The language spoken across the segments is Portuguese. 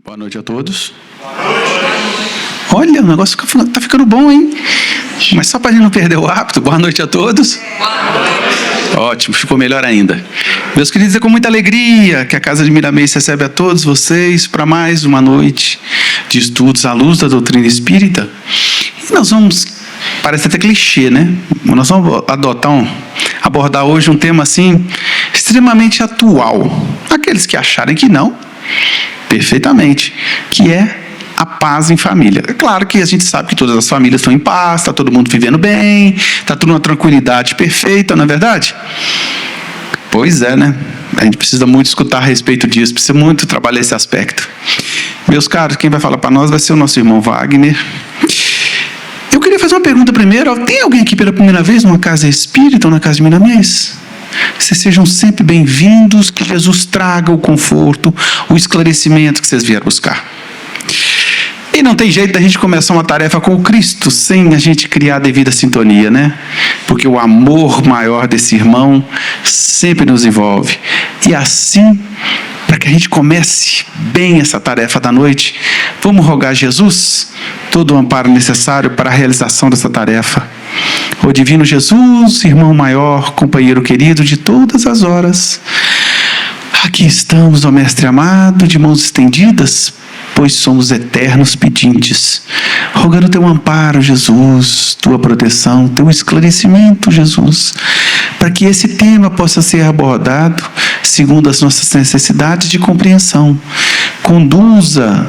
Boa noite a todos. Olha, o negócio está ficando bom, hein? Mas só para a gente não perder o hábito, boa noite a todos. Ótimo, ficou melhor ainda. Meus queridos, é com muita alegria que a Casa de Miramês recebe a todos vocês para mais uma noite de estudos à luz da doutrina espírita. E nós vamos, parece até clichê, né? Nós vamos abordar hoje um tema assim, extremamente atual. Aqueles que acharem que não, perfeitamente, que é a paz em família. É claro que a gente sabe que todas as famílias estão em paz, está todo mundo vivendo bem, está tudo numa tranquilidade perfeita, não é verdade? Pois é, né? A gente precisa muito escutar a respeito disso, precisa muito trabalhar esse aspecto. Meus caros, quem vai falar para nós vai ser o nosso irmão Wagner. Eu queria fazer uma pergunta primeiro. Tem alguém aqui pela primeira vez numa casa espírita ou na Casa de Miramês? Vocês sejam sempre bem-vindos, que Jesus traga o conforto, o esclarecimento que vocês vieram buscar. E não tem jeito da gente começar uma tarefa com o Cristo sem a gente criar a devida sintonia, né? Porque o amor maior desse irmão sempre nos envolve. E assim, para que a gente comece bem essa tarefa da noite, vamos rogar a Jesus todo o amparo necessário para a realização dessa tarefa. O divino Jesus, irmão maior, companheiro querido de todas as horas, aqui estamos, ó Mestre amado, de mãos estendidas, pois somos eternos pedintes, rogando teu amparo, Jesus, tua proteção, teu esclarecimento, Jesus, para que esse tema possa ser abordado segundo as nossas necessidades de compreensão. Conduza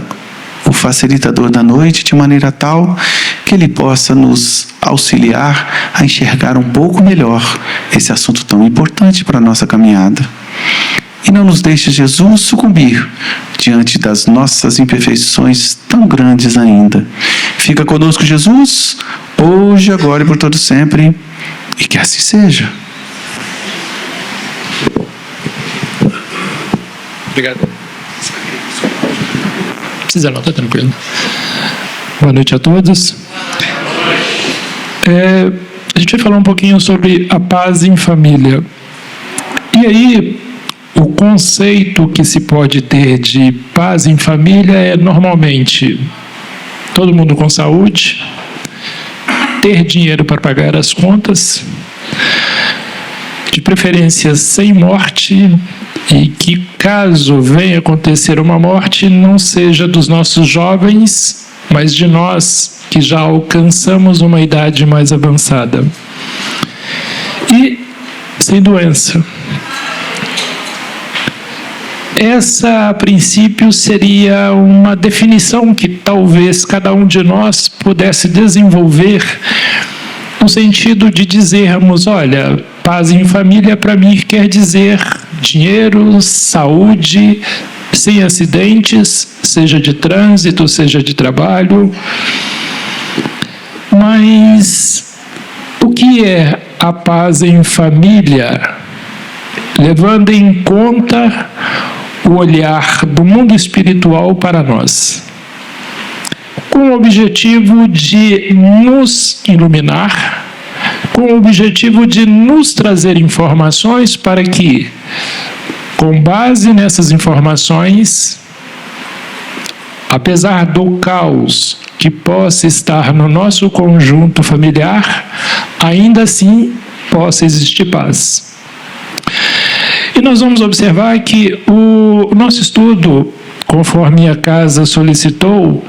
o facilitador da noite de maneira tal que ele possa nos auxiliar a enxergar um pouco melhor esse assunto tão importante para a nossa caminhada. E não nos deixe, Jesus, sucumbir diante das nossas imperfeições tão grandes ainda. Fica conosco, Jesus, hoje, agora e por todo sempre, e que assim seja. Obrigado. Precisa não, está tranquilo. Boa noite a todos. A gente vai falar um pouquinho sobre a paz em família. E aí, o conceito que se pode ter de paz em família é normalmente todo mundo com saúde, ter dinheiro para pagar as contas, de preferência sem morte, e que caso venha acontecer uma morte, não seja dos nossos jovens, mas de nós que já alcançamos uma idade mais avançada. E sem doença. Essa, a princípio, seria uma definição que talvez cada um de nós pudesse desenvolver no sentido de dizermos, olha, paz em família para mim quer dizer dinheiro, saúde, sem acidentes, seja de trânsito, seja de trabalho. Mas o que é a paz em família? Levando em conta o olhar do mundo espiritual para nós, com o objetivo de nos iluminar, com o objetivo de nos trazer informações para que, com base nessas informações, apesar do caos que possa estar no nosso conjunto familiar, ainda assim possa existir paz. E nós vamos observar que o nosso estudo, conforme a casa solicitou,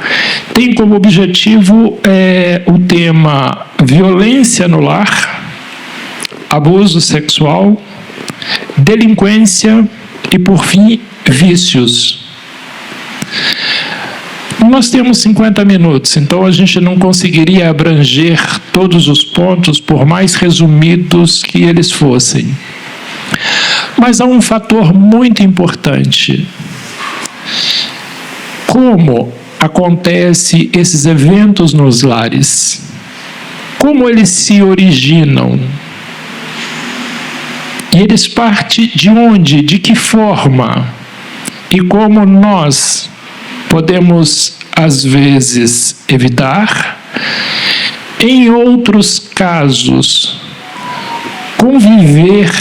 tem como objetivo o tema violência no lar, abuso sexual, delinquência e, por fim, vícios. Nós temos 50 minutos, então a gente não conseguiria abranger todos os pontos, por mais resumidos que eles fossem. Mas há um fator muito importante. Como acontecem esses eventos nos lares? Como eles se originam? E eles partem de onde? De que forma? E como nós podemos, às vezes, evitar? Em outros casos, conviver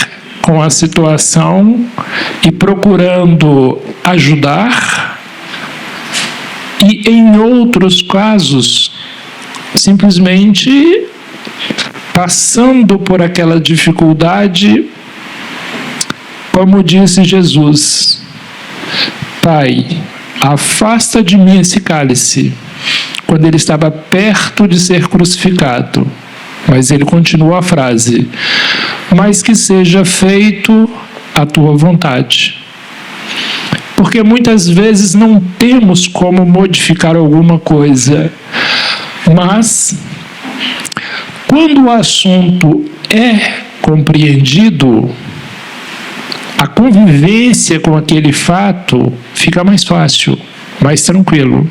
com a situação e procurando ajudar, E em outros casos, simplesmente passando por aquela dificuldade, como disse Jesus: Pai, afasta de mim esse cálice, quando ele estava perto de ser crucificado. Mas ele continuou a frase: mas que seja feito a tua vontade. Porque muitas vezes não temos como modificar alguma coisa, mas quando o assunto é compreendido, a convivência com aquele fato fica mais fácil, mais tranquilo.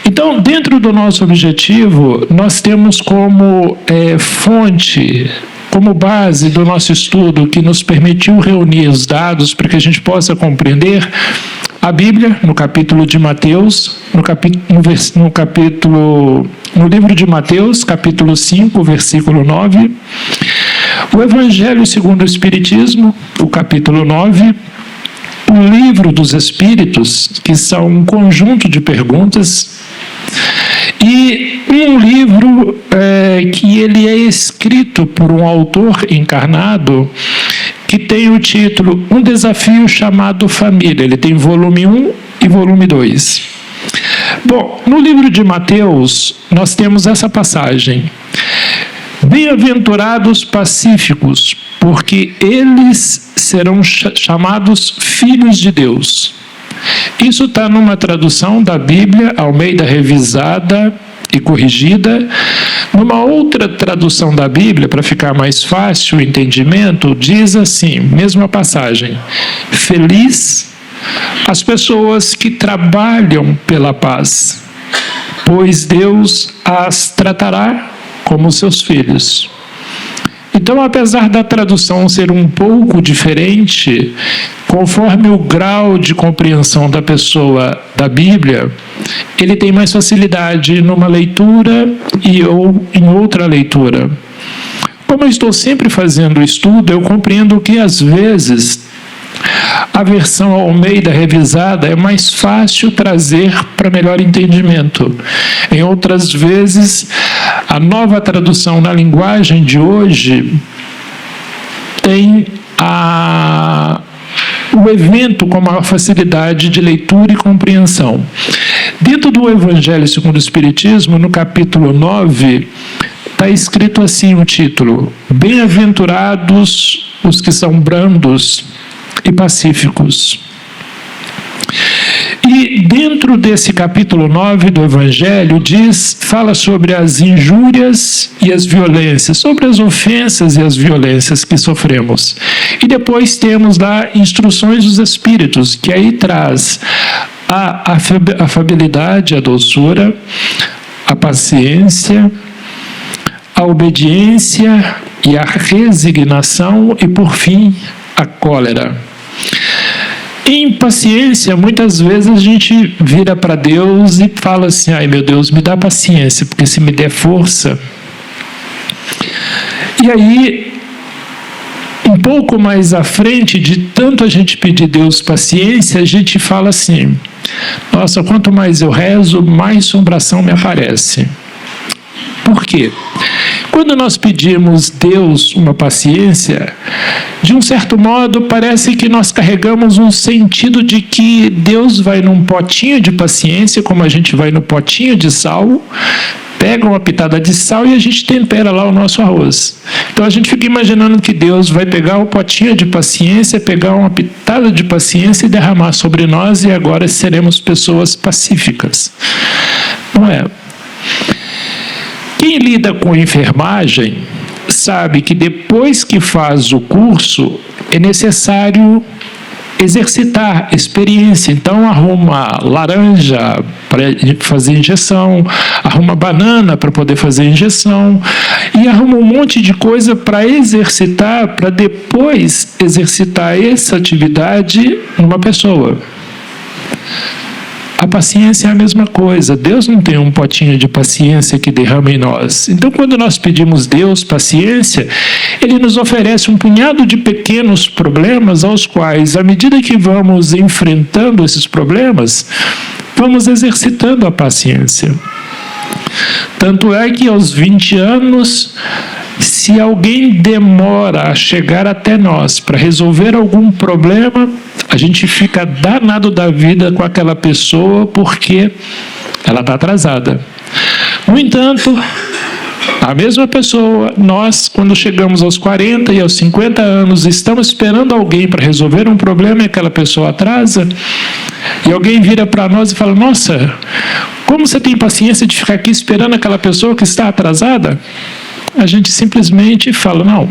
Então, dentro do nosso objetivo, nós temos como fonte, como base do nosso estudo, que nos permitiu reunir os dados para que a gente possa compreender a Bíblia, no capítulo de Mateus, no livro de Mateus, capítulo 5, versículo 9, o Evangelho segundo o Espiritismo, o capítulo 9, o livro dos Espíritos, que são um conjunto de perguntas, e um livro que ele é escrito por um autor encarnado, que tem o título Um Desafio Chamado Família. Ele tem volume 1 e volume 2. Bom, no livro de Mateus, nós temos essa passagem: Bem-aventurados pacíficos, porque eles serão chamados filhos de Deus. Isso está numa tradução da Bíblia, Almeida Revisada e Corrigida. Numa outra tradução da Bíblia, para ficar mais fácil o entendimento, diz assim, mesma passagem: feliz as pessoas que trabalham pela paz, pois Deus as tratará como seus filhos. Então, apesar da tradução ser um pouco diferente, conforme o grau de compreensão da pessoa da Bíblia, ele tem mais facilidade numa leitura ou em outra leitura. Como eu estou sempre fazendo o estudo, eu compreendo que, às vezes, a versão Almeida Revisada é mais fácil trazer para melhor entendimento. Em outras vezes, a nova tradução na linguagem de hoje tem o evento com maior facilidade de leitura e compreensão. Dentro do Evangelho segundo o Espiritismo, no capítulo 9, está escrito assim o título: Bem-aventurados os que são brandos e pacíficos. E dentro desse capítulo 9 do Evangelho, fala sobre as injúrias e as violências, sobre as ofensas e as violências que sofremos. E depois temos lá instruções dos Espíritos, que aí traz a afabilidade, a doçura, a paciência, a obediência e a resignação e, por fim, a cólera. Em paciência, muitas vezes a gente vira para Deus e fala assim: ai meu Deus, me dá paciência, porque se me der força. E aí, um pouco mais à frente, de tanto a gente pedir Deus paciência, a gente fala assim: nossa, quanto mais eu rezo, mais assombração me aparece. Por quê? Quando nós pedimos Deus uma paciência, de um certo modo, parece que nós carregamos um sentido de que Deus vai num potinho de paciência, como a gente vai no potinho de sal, pega uma pitada de sal e a gente tempera lá o nosso arroz. Então a gente fica imaginando que Deus vai pegar o potinho de paciência, pegar uma pitada de paciência e derramar sobre nós, e agora seremos pessoas pacíficas. Não é? Quem lida com enfermagem sabe que depois que faz o curso é necessário exercitar experiência. Então arruma laranja para fazer injeção, arruma banana para poder fazer injeção e arruma um monte de coisa para exercitar, para depois exercitar essa atividade numa pessoa. A paciência é a mesma coisa. Deus não tem um potinho de paciência que derrama em nós. Então, quando nós pedimos Deus paciência, Ele nos oferece um punhado de pequenos problemas aos quais, à medida que vamos enfrentando esses problemas, vamos exercitando a paciência. Tanto é que aos 20 anos, se alguém demora a chegar até nós para resolver algum problema, a gente fica danado da vida com aquela pessoa porque ela está atrasada. No entanto, a mesma pessoa, nós, quando chegamos aos 40 e aos 50 anos, estamos esperando alguém para resolver um problema e aquela pessoa atrasa, e alguém vira para nós e fala: nossa, como você tem paciência de ficar aqui esperando aquela pessoa que está atrasada? A gente simplesmente fala: não,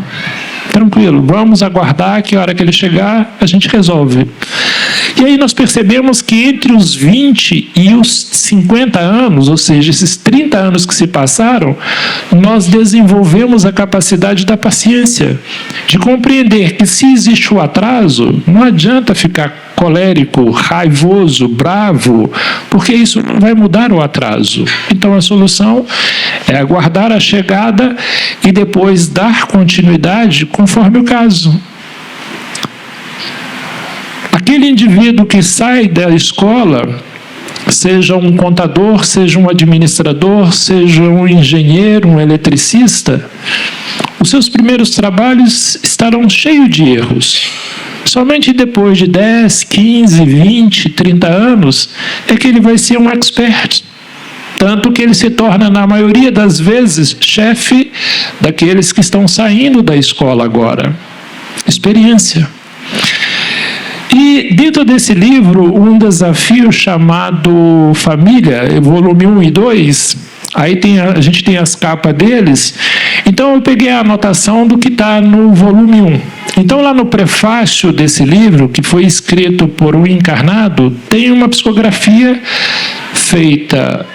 tranquilo, vamos aguardar que a hora que ele chegar, a gente resolve. E aí nós percebemos que entre os 20 e os 50 anos, ou seja, esses 30 anos que se passaram, nós desenvolvemos a capacidade da paciência, de compreender que se existe o atraso, não adianta ficar colérico, raivoso, bravo, porque isso não vai mudar o atraso. Então a solução é aguardar a chegada e depois dar continuidade conforme o caso. Aquele indivíduo que sai da escola, seja um contador, seja um administrador, seja um engenheiro, um eletricista, os seus primeiros trabalhos estarão cheios de erros. Somente depois de 10, 15, 20, 30 anos é que ele vai ser um expert. Tanto que ele se torna, na maioria das vezes, chefe daqueles que estão saindo da escola agora. Experiência. E dentro desse livro, um desafio chamado Família, volume 1 e 2, aí a gente tem as capas deles. Então eu peguei a anotação do que está no volume 1. Então lá no prefácio desse livro, que foi escrito por um encarnado, tem uma psicografia feita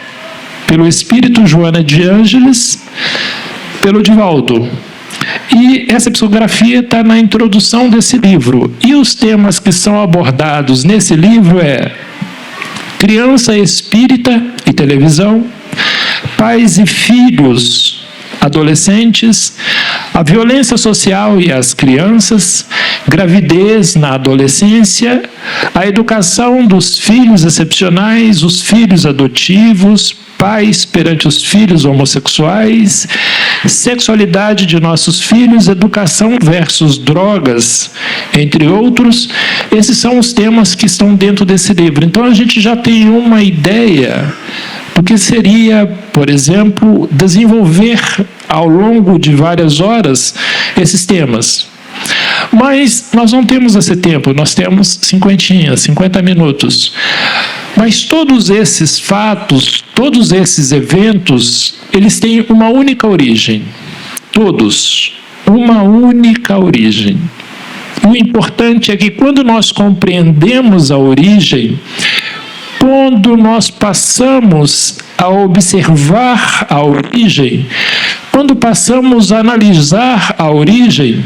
pelo espírito Joana de Ângeles, pelo Divaldo. E essa psicografia está na introdução desse livro. E os temas que são abordados nesse livro é criança espírita e televisão, pais e filhos adolescentes, a violência social e as crianças, gravidez na adolescência, a educação dos filhos excepcionais, os filhos adotivos, pais perante os filhos homossexuais, sexualidade de nossos filhos, educação versus drogas, entre outros. Esses são os temas que estão dentro desse livro. Então a gente já tem uma ideia do que seria, por exemplo, desenvolver ao longo de várias horas esses temas. Mas nós não temos esse tempo, nós temos 50 minutos. Mas todos esses fatos, todos esses eventos, eles têm uma única origem. Todos. Uma única origem. O importante é que quando nós compreendemos a origem, quando nós passamos a observar a origem, quando passamos a analisar a origem,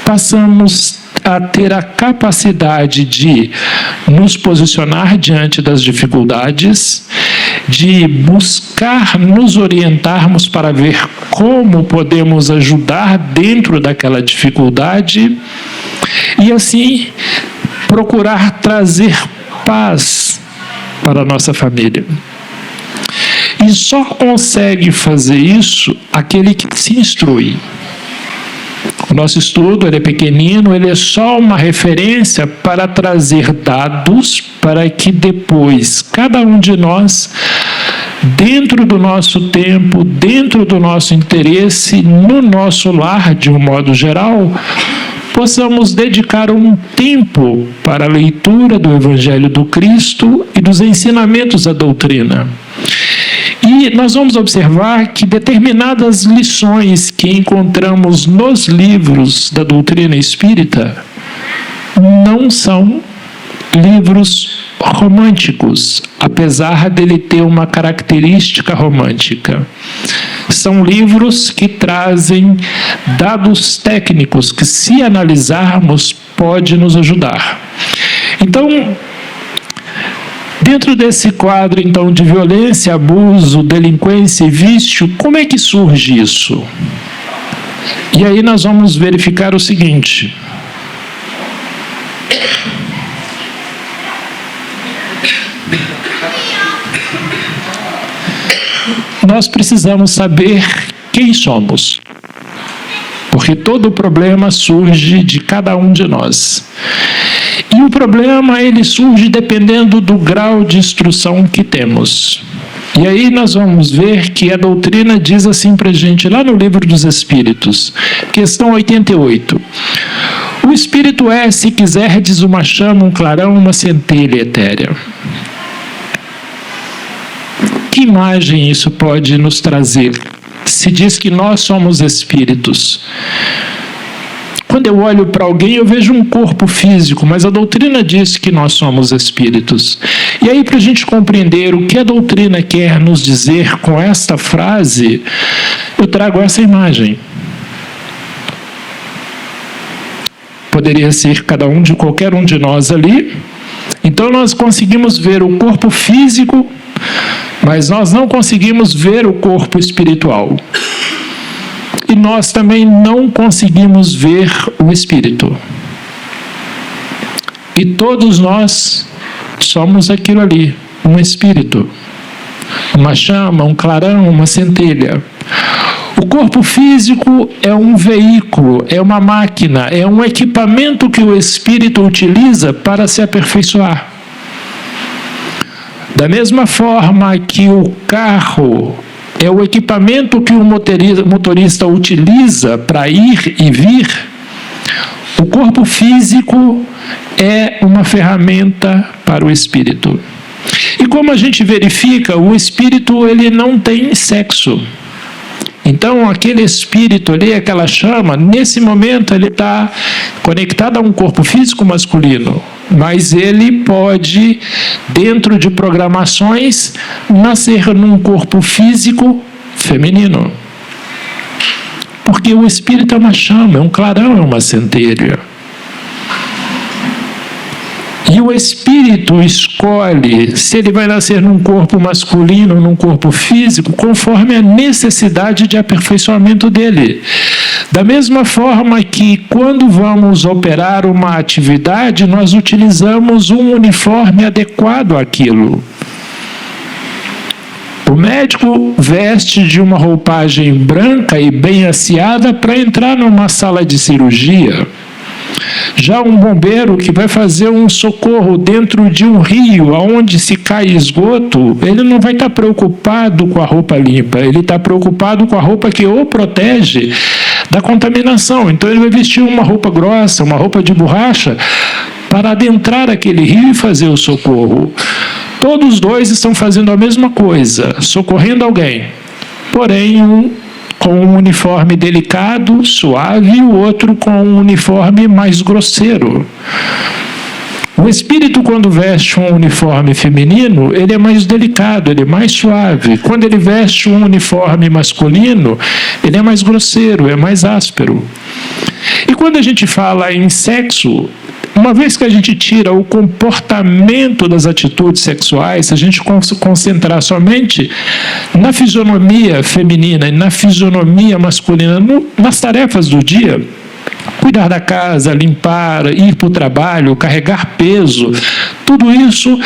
passamos a ter a capacidade de nos posicionar diante das dificuldades, de buscar nos orientarmos para ver como podemos ajudar dentro daquela dificuldade e assim procurar trazer paz para a nossa família. E só consegue fazer isso aquele que se instrui. O nosso estudo, ele é pequenino, ele é só uma referência para trazer dados para que depois cada um de nós, dentro do nosso tempo, dentro do nosso interesse, no nosso lar, de um modo geral, possamos dedicar um tempo para a leitura do Evangelho do Cristo e dos ensinamentos da doutrina. E nós vamos observar que determinadas lições que encontramos nos livros da doutrina espírita não são livros românticos, apesar dele ter uma característica romântica. São livros que trazem dados técnicos que, se analisarmos, pode nos ajudar. Então, dentro desse quadro, então, de violência, abuso, delinquência e vício, como é que surge isso? E aí nós vamos verificar o seguinte. Nós precisamos saber quem somos, porque todo o problema surge de cada um de nós. E o problema, ele surge dependendo do grau de instrução que temos. E aí nós vamos ver que a doutrina diz assim para a gente, lá no Livro dos Espíritos, questão 88. O Espírito é, se quiserdes, uma chama, um clarão, uma centelha etérea. Que imagem isso pode nos trazer? Se diz que nós somos espíritos. Quando eu olho para alguém, eu vejo um corpo físico, mas a doutrina diz que nós somos espíritos. E aí, para a gente compreender o que a doutrina quer nos dizer com esta frase, eu trago essa imagem. Poderia ser cada um de qualquer um de nós ali. Então, nós conseguimos ver o corpo físico, mas nós não conseguimos ver o corpo espiritual. E nós também não conseguimos ver o Espírito. E todos nós somos aquilo ali, um Espírito. Uma chama, um clarão, uma centelha. O corpo físico é um veículo, é uma máquina, é um equipamento que o Espírito utiliza para se aperfeiçoar. Da mesma forma que o carro é o equipamento que o motorista utiliza para ir e vir, o corpo físico é uma ferramenta para o espírito. E como a gente verifica, o espírito ele não tem sexo. Então, aquele espírito ali, aquela chama, nesse momento ele está conectado a um corpo físico masculino, mas ele pode, dentro de programações, nascer num corpo físico feminino. Porque o espírito é uma chama, é um clarão, é uma centelha. E o espírito escolhe se ele vai nascer num corpo masculino ou num corpo físico, conforme a necessidade de aperfeiçoamento dele. Da mesma forma que, quando vamos operar uma atividade, nós utilizamos um uniforme adequado àquilo. O médico veste de uma roupagem branca e bem asseada para entrar numa sala de cirurgia. Já um bombeiro que vai fazer um socorro dentro de um rio onde se cai esgoto, ele não vai estar preocupado com a roupa limpa, ele está preocupado com a roupa que o protege da contaminação. Então ele vai vestir uma roupa grossa, uma roupa de borracha, para adentrar aquele rio e fazer o socorro. Todos os dois estão fazendo a mesma coisa, socorrendo alguém. Porém, um com um uniforme delicado, suave, e o outro com um uniforme mais grosseiro. O espírito, quando veste um uniforme feminino, ele é mais delicado, ele é mais suave. Quando ele veste um uniforme masculino, ele é mais grosseiro, é mais áspero. E quando a gente fala em sexo, uma vez que a gente tira o comportamento das atitudes sexuais, se a gente concentrar somente na fisionomia feminina e na fisionomia masculina, nas tarefas do dia, cuidar da casa, limpar, ir para o trabalho, carregar peso, tudo isso,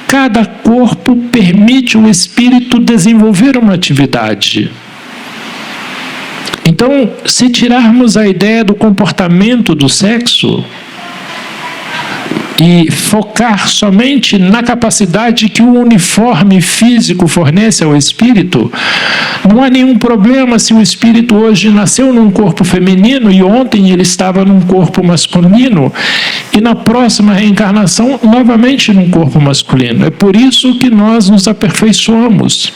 cada corpo permite o espírito desenvolver uma atividade. Então, se tirarmos a ideia do comportamento do sexo e focar somente na capacidade que o uniforme físico fornece ao espírito, não há nenhum problema se o espírito hoje nasceu num corpo feminino e ontem ele estava num corpo masculino e na próxima reencarnação novamente num corpo masculino. É por isso que nós nos aperfeiçoamos.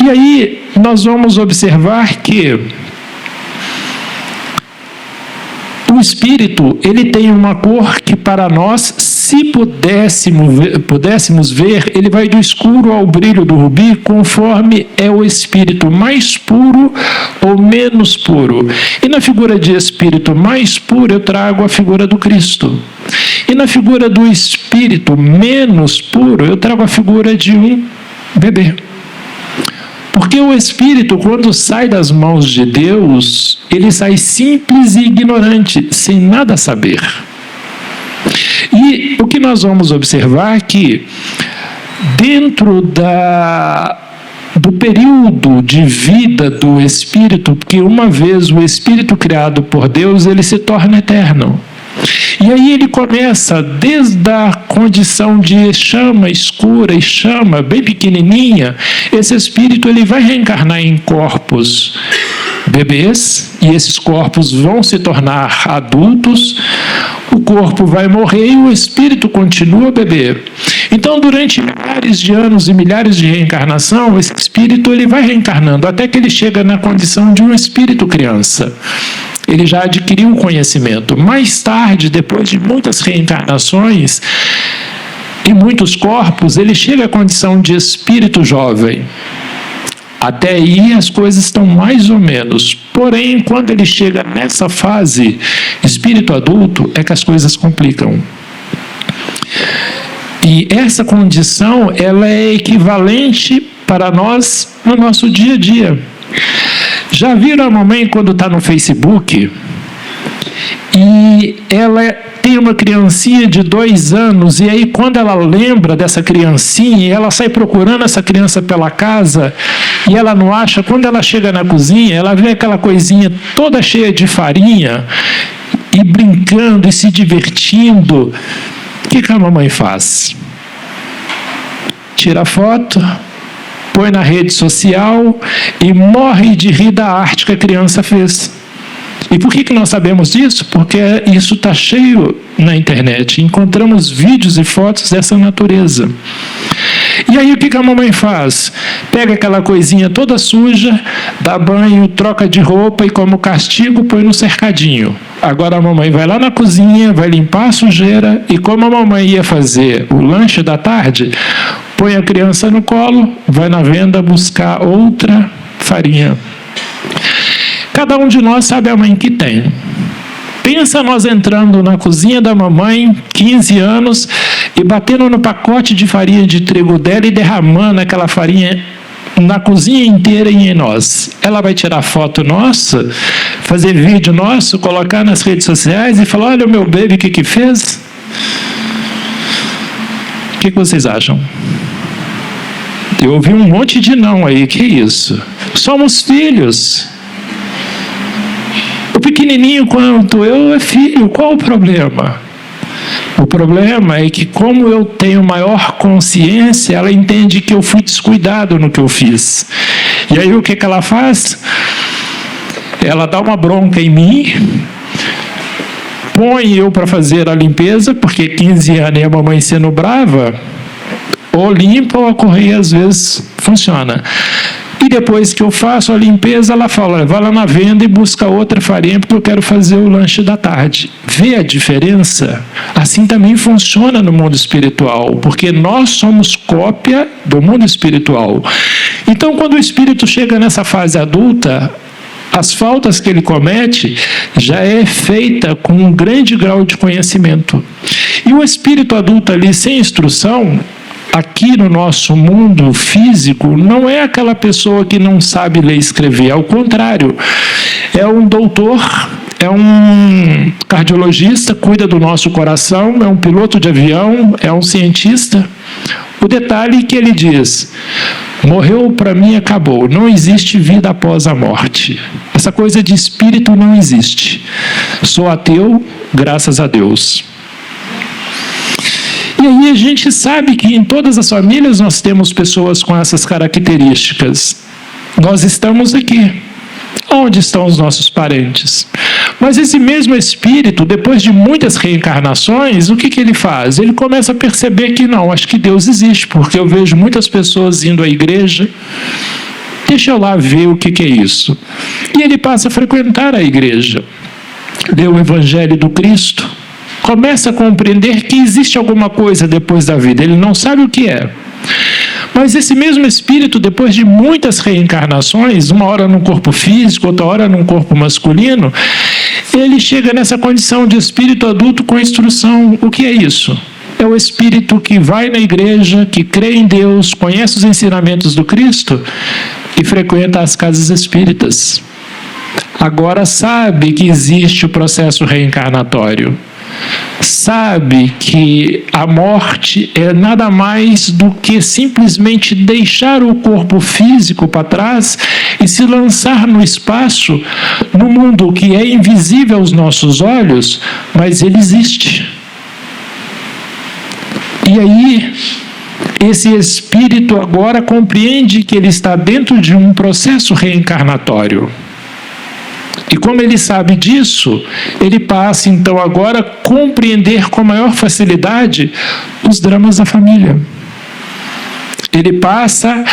E aí nós vamos observar que o espírito, ele tem uma cor que para nós, se pudéssemos ver, ele vai do escuro ao brilho do rubi, conforme é o espírito mais puro ou menos puro. E na figura de espírito mais puro, eu trago a figura do Cristo. E na figura do espírito menos puro, eu trago a figura de um bebê. Porque o espírito, quando sai das mãos de Deus, ele sai simples e ignorante, sem nada saber. E o que nós vamos observar é que dentro do período de vida do espírito, porque uma vez o espírito criado por Deus, ele se torna eterno. E aí ele começa desde a condição de chama escura e chama bem pequenininha. Esse espírito ele vai reencarnar em corpos bebês, e esses corpos vão se tornar adultos. O corpo vai morrer e o espírito continua bebê. Então, durante milhares de anos e milhares de reencarnação, esse espírito ele vai reencarnando até que ele chega na condição de um espírito criança. Ele já adquiriu o conhecimento. Mais tarde, depois de muitas reencarnações e muitos corpos, ele chega à condição de espírito jovem. Até aí as coisas estão mais ou menos. Porém, quando ele chega nessa fase, espírito adulto, é que as coisas complicam. E essa condição, ela é equivalente para nós no nosso dia a dia. Já viram a mamãe quando está no Facebook e ela tem uma criancinha de 2 anos, e aí quando ela lembra dessa criancinha, ela sai procurando essa criança pela casa e ela não acha. Quando ela chega na cozinha, ela vê aquela coisinha toda cheia de farinha e brincando e se divertindo. O que a mamãe faz? Tira a foto, põe na rede social e morre de rir da arte que a criança fez. E por que nós sabemos disso? Porque isso está cheio na internet. Encontramos vídeos e fotos dessa natureza. E aí o que a mamãe faz? Pega aquela coisinha toda suja, dá banho, troca de roupa e, como castigo, põe no cercadinho. Agora a mamãe vai lá na cozinha, vai limpar a sujeira, e como a mamãe ia fazer o lanche da tarde, põe a criança no colo, vai na venda buscar outra farinha. Cada um de nós sabe a mãe que tem. Pensa nós entrando na cozinha da mamãe, 15 anos, e batendo no pacote de farinha de trigo dela e derramando aquela farinha na cozinha inteira e em nós. Ela vai tirar foto nossa, fazer vídeo nosso, colocar nas redes sociais e falar: olha o meu baby, o que fez? O que vocês acham? Eu ouvi um monte de não aí. Que isso? Somos filhos. O pequenininho quanto eu é filho. Qual o problema? O problema é que, como eu tenho maior consciência, ela entende que eu fui descuidado no que eu fiz. E aí o que ela faz? Ela dá uma bronca em mim, põe eu para fazer a limpeza, porque 15 anos e a mamãe sendo brava, ou limpa ou a correia às vezes funciona. E depois que eu faço a limpeza, ela fala: vai lá na venda e busca outra farinha, porque eu quero fazer o lanche da tarde. Vê a diferença? Assim também funciona no mundo espiritual, porque nós somos cópia do mundo espiritual. Então, quando o espírito chega nessa fase adulta, as faltas que ele comete já é feita com um grande grau de conhecimento. E o espírito adulto ali, sem instrução, aqui no nosso mundo físico, não é aquela pessoa que não sabe ler e escrever. Ao contrário, é um doutor, é um cardiologista, cuida do nosso coração, é um piloto de avião, é um cientista. O detalhe é que ele diz: morreu, para mim acabou, não existe vida após a morte. Essa coisa de espírito não existe. Sou ateu, graças a Deus. E aí a gente sabe que em todas as famílias nós temos pessoas com essas características. Nós estamos aqui. Onde estão os nossos parentes? Mas esse mesmo espírito, depois de muitas reencarnações, o que ele faz? Ele começa a perceber que não, acho que Deus existe, porque eu vejo muitas pessoas indo à igreja. Deixa eu lá ver o que é isso. E ele passa a frequentar a igreja, lê o Evangelho do Cristo, começa a compreender que existe alguma coisa depois da vida. Ele não sabe o que é. Mas esse mesmo espírito, depois de muitas reencarnações, uma hora num corpo físico, outra hora num corpo masculino, ele chega nessa condição de espírito adulto com instrução. O que é isso? É o espírito que vai na igreja, que crê em Deus, conhece os ensinamentos do Cristo e frequenta as casas espíritas. Agora sabe que existe o processo reencarnatório. sabe que a morte é nada mais do que simplesmente deixar o corpo físico para trás e se lançar no espaço, no mundo que é invisível aos nossos olhos, mas ele existe. E aí, esse espírito agora compreende que ele está dentro de um processo reencarnatório. E como ele sabe disso, ele passa então agora a compreender com maior facilidade os dramas da família. Ele passa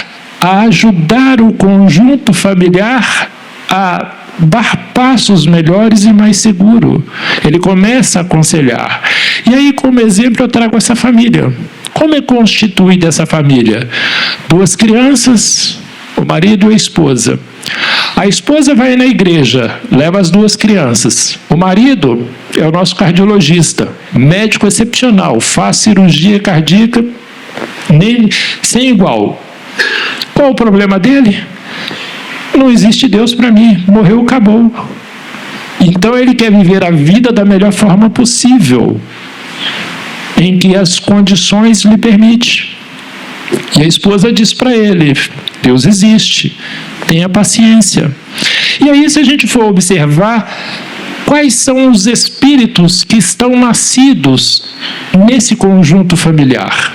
a ajudar o conjunto familiar a dar passos melhores e mais seguros. Ele começa a aconselhar. E aí, como exemplo, eu trago essa família. Como é constituída essa família? 2 crianças, o marido e a esposa. A esposa vai na igreja, leva as 2 crianças. O marido é o nosso cardiologista, médico excepcional, faz cirurgia cardíaca sem igual. Qual o problema dele? Não existe Deus para mim, morreu, acabou. Então ele quer viver a vida da melhor forma possível, em que as condições lhe permitem. E a esposa diz para ele: Deus existe, tenha paciência. E aí, se a gente for observar quais são os espíritos que estão nascidos nesse conjunto familiar,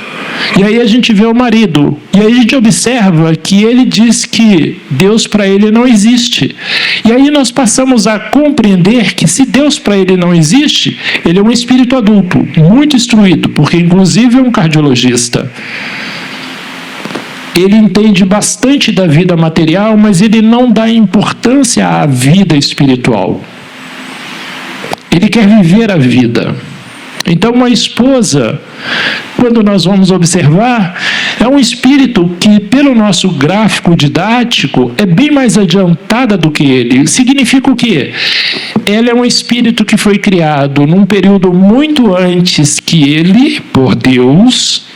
e aí a gente vê o marido, e aí a gente observa que ele diz que Deus para ele não existe. E aí nós passamos a compreender que se Deus para ele não existe, ele é um espírito adulto, muito instruído, porque inclusive é um cardiologista. Ele entende bastante da vida material, mas ele não dá importância à vida espiritual. Ele quer viver a vida. Então, uma esposa, quando nós vamos observar, é um espírito que, pelo nosso gráfico didático, é bem mais adiantada do que ele. Significa o quê? Ela é um espírito que foi criado num período muito antes que ele, por Deus.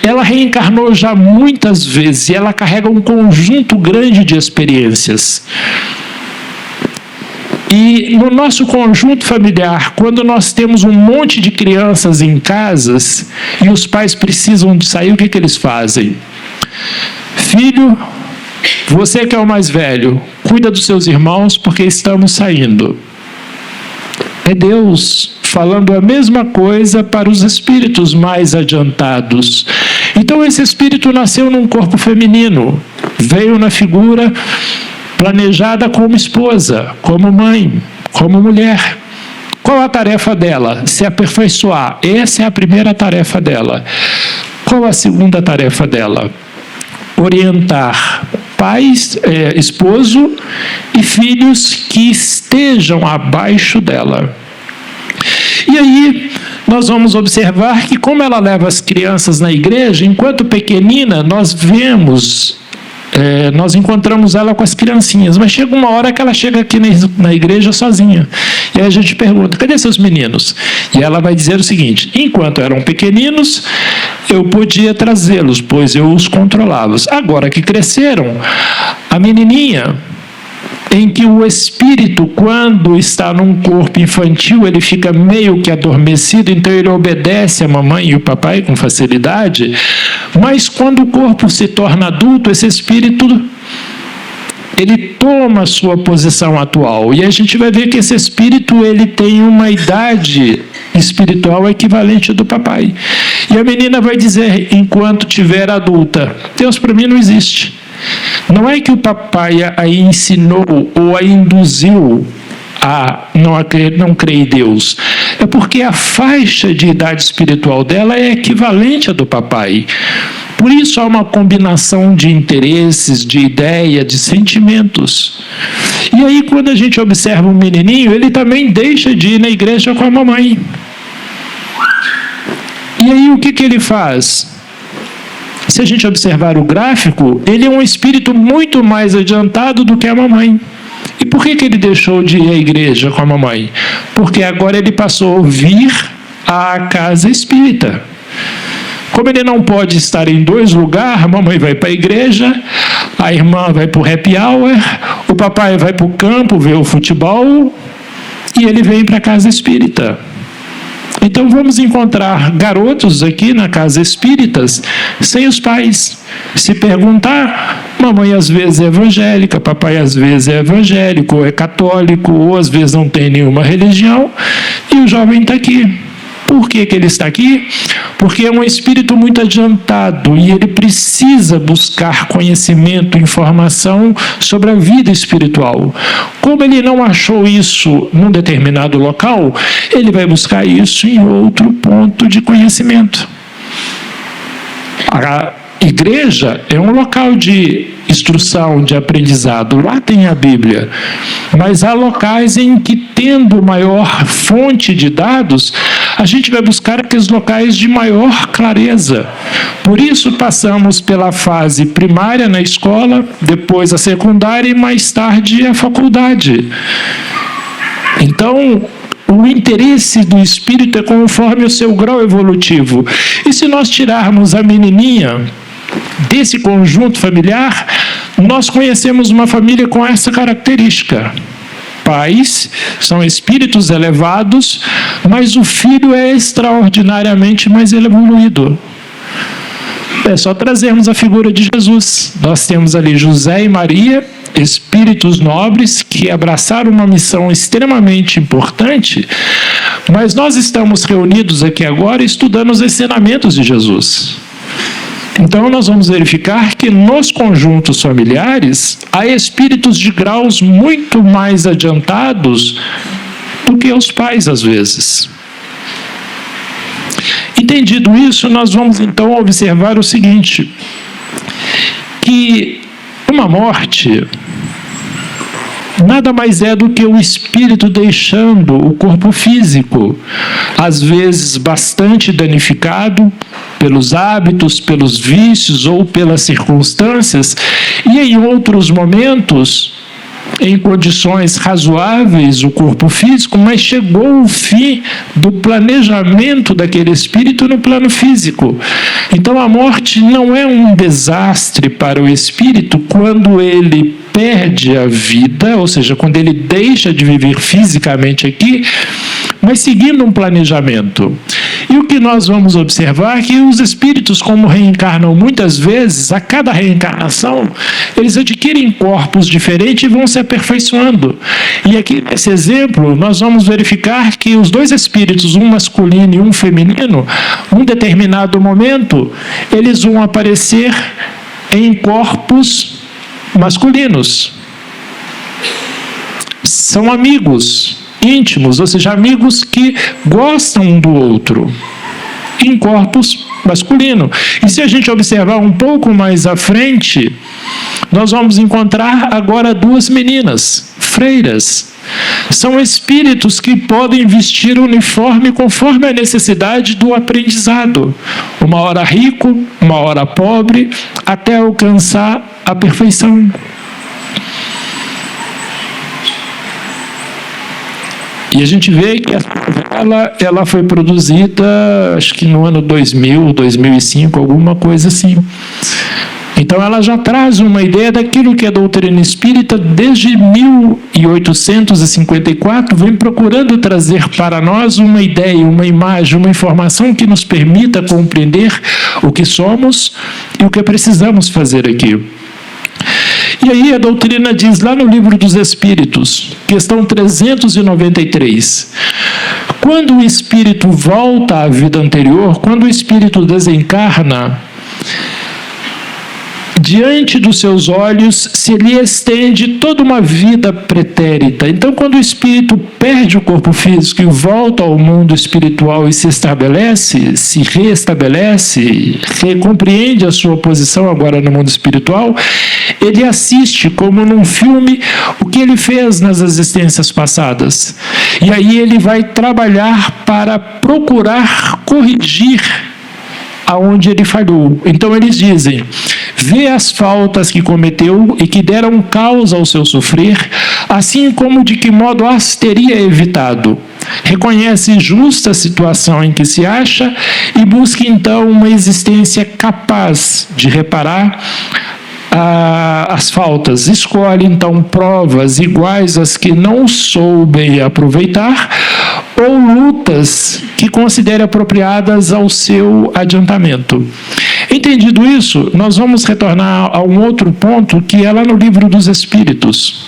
Ela reencarnou já muitas vezes e ela carrega um conjunto grande de experiências. E no nosso conjunto familiar, quando nós temos um monte de crianças em casas e os pais precisam de sair, o que eles fazem? Filho, você que é o mais velho, cuida dos seus irmãos porque estamos saindo. É Deus falando a mesma coisa para os espíritos mais adiantados. Então esse espírito nasceu num corpo feminino, veio na figura planejada como esposa, como mãe, como mulher. Qual a tarefa dela? Se aperfeiçoar. Essa é a primeira tarefa dela. Qual a segunda tarefa dela? Orientar pais, esposo e filhos que estejam abaixo dela. E aí nós vamos observar que como ela leva as crianças na igreja, enquanto pequenina, nós encontramos ela com as criancinhas, mas chega uma hora que ela chega aqui na igreja sozinha. E aí a gente pergunta: cadê seus meninos? E ela vai dizer o seguinte: enquanto eram pequeninos, eu podia trazê-los, pois eu os controlava. Agora que cresceram, a menininha, em que o espírito, quando está num corpo infantil, ele fica meio que adormecido, então ele obedece a mamãe e o papai com facilidade, mas quando o corpo se torna adulto, esse espírito, ele toma a sua posição atual, e a gente vai ver que esse espírito, ele tem uma idade espiritual equivalente do papai. E a menina vai dizer, enquanto tiver adulta: Deus para mim não existe. Não é que o papai a ensinou ou a induziu a não crer em Deus. É porque a faixa de idade espiritual dela é equivalente à do papai. Por isso há uma combinação de interesses, de ideia, de sentimentos. E aí quando a gente observa um menininho, ele também deixa de ir na igreja com a mamãe. E aí o que ele faz? Se a gente observar o gráfico, ele é um espírito muito mais adiantado do que a mamãe. E por que ele deixou de ir à igreja com a mamãe? Porque agora ele passou a vir à casa espírita. Como ele não pode estar em 2 lugares, a mamãe vai para a igreja, a irmã vai para o happy hour, o papai vai para o campo ver o futebol, e ele vem para a casa espírita. Então vamos encontrar garotos aqui na casa espíritas sem os pais. Se perguntar, mamãe às vezes é evangélica, papai às vezes é evangélico, ou é católico, ou às vezes não tem nenhuma religião, e o jovem está aqui. Por que ele está aqui? Porque é um espírito muito adiantado e ele precisa buscar conhecimento, informação sobre a vida espiritual. Como ele não achou isso num determinado local, ele vai buscar isso em outro ponto de conhecimento. A igreja é um local de instrução, de aprendizado. Lá tem a Bíblia. Mas há locais em que, tendo maior fonte de dados, a gente vai buscar aqueles locais de maior clareza. Por isso passamos pela fase primária na escola, depois a secundária e mais tarde a faculdade. Então, o interesse do espírito é conforme o seu grau evolutivo. E se nós tirarmos a menininha desse conjunto familiar, nós conhecemos uma família com essa característica. Pais são espíritos elevados, mas o filho é extraordinariamente mais evoluído. É só trazermos a figura de Jesus. Nós temos ali José e Maria, espíritos nobres que abraçaram uma missão extremamente importante, mas nós estamos reunidos aqui agora estudando os ensinamentos de Jesus. Então nós vamos verificar que nos conjuntos familiares há espíritos de graus muito mais adiantados do que os pais às vezes. Entendido isso, nós vamos então observar o seguinte, que uma morte nada mais é do que o espírito deixando o corpo físico, às vezes bastante danificado pelos hábitos, pelos vícios ou pelas circunstâncias, e em outros momentos, em condições razoáveis, o corpo físico, mas chegou o fim do planejamento daquele espírito no plano físico. Então a morte não é um desastre para o espírito quando ele perde a vida, ou seja, quando ele deixa de viver fisicamente aqui, mas seguindo um planejamento. E o que nós vamos observar é que os espíritos, como reencarnam muitas vezes, a cada reencarnação, eles adquirem corpos diferentes e vão se aperfeiçoando. E aqui, nesse exemplo, nós vamos verificar que os dois espíritos, um masculino e um feminino, num determinado momento, eles vão aparecer em corpos masculinos. São amigos íntimos, ou seja, amigos que gostam um do outro, em corpos masculinos. E se a gente observar um pouco mais à frente, nós vamos encontrar agora duas meninas, freiras. São espíritos que podem vestir o uniforme conforme a necessidade do aprendizado. Uma hora rico, uma hora pobre, até alcançar a perfeição. E a gente vê que ela foi produzida, acho que no ano 2000, 2005, alguma coisa assim. Então ela já traz uma ideia daquilo que a doutrina espírita, desde 1854, vem procurando trazer para nós uma ideia, uma imagem, uma informação que nos permita compreender o que somos e o que precisamos fazer aqui. E aí a doutrina diz lá no Livro dos Espíritos, questão 393, quando o espírito volta à vida anterior, quando o espírito desencarna, diante dos seus olhos se lhe estende toda uma vida pretérita. Então, quando o espírito perde o corpo físico e volta ao mundo espiritual e se estabelece, se reestabelece, compreende a sua posição agora no mundo espiritual, ele assiste, como num filme, o que ele fez nas existências passadas. E aí ele vai trabalhar para procurar corrigir aonde ele falhou. Então eles dizem: vê as faltas que cometeu e que deram causa ao seu sofrer, assim como de que modo as teria evitado. Reconhece justa a situação em que se acha e busca então uma existência capaz de reparar as faltas. Escolhe então provas iguais às que não soube aproveitar, ou lutas que considere apropriadas ao seu adiantamento. Entendido isso, nós vamos retornar a um outro ponto que é lá no Livro dos Espíritos.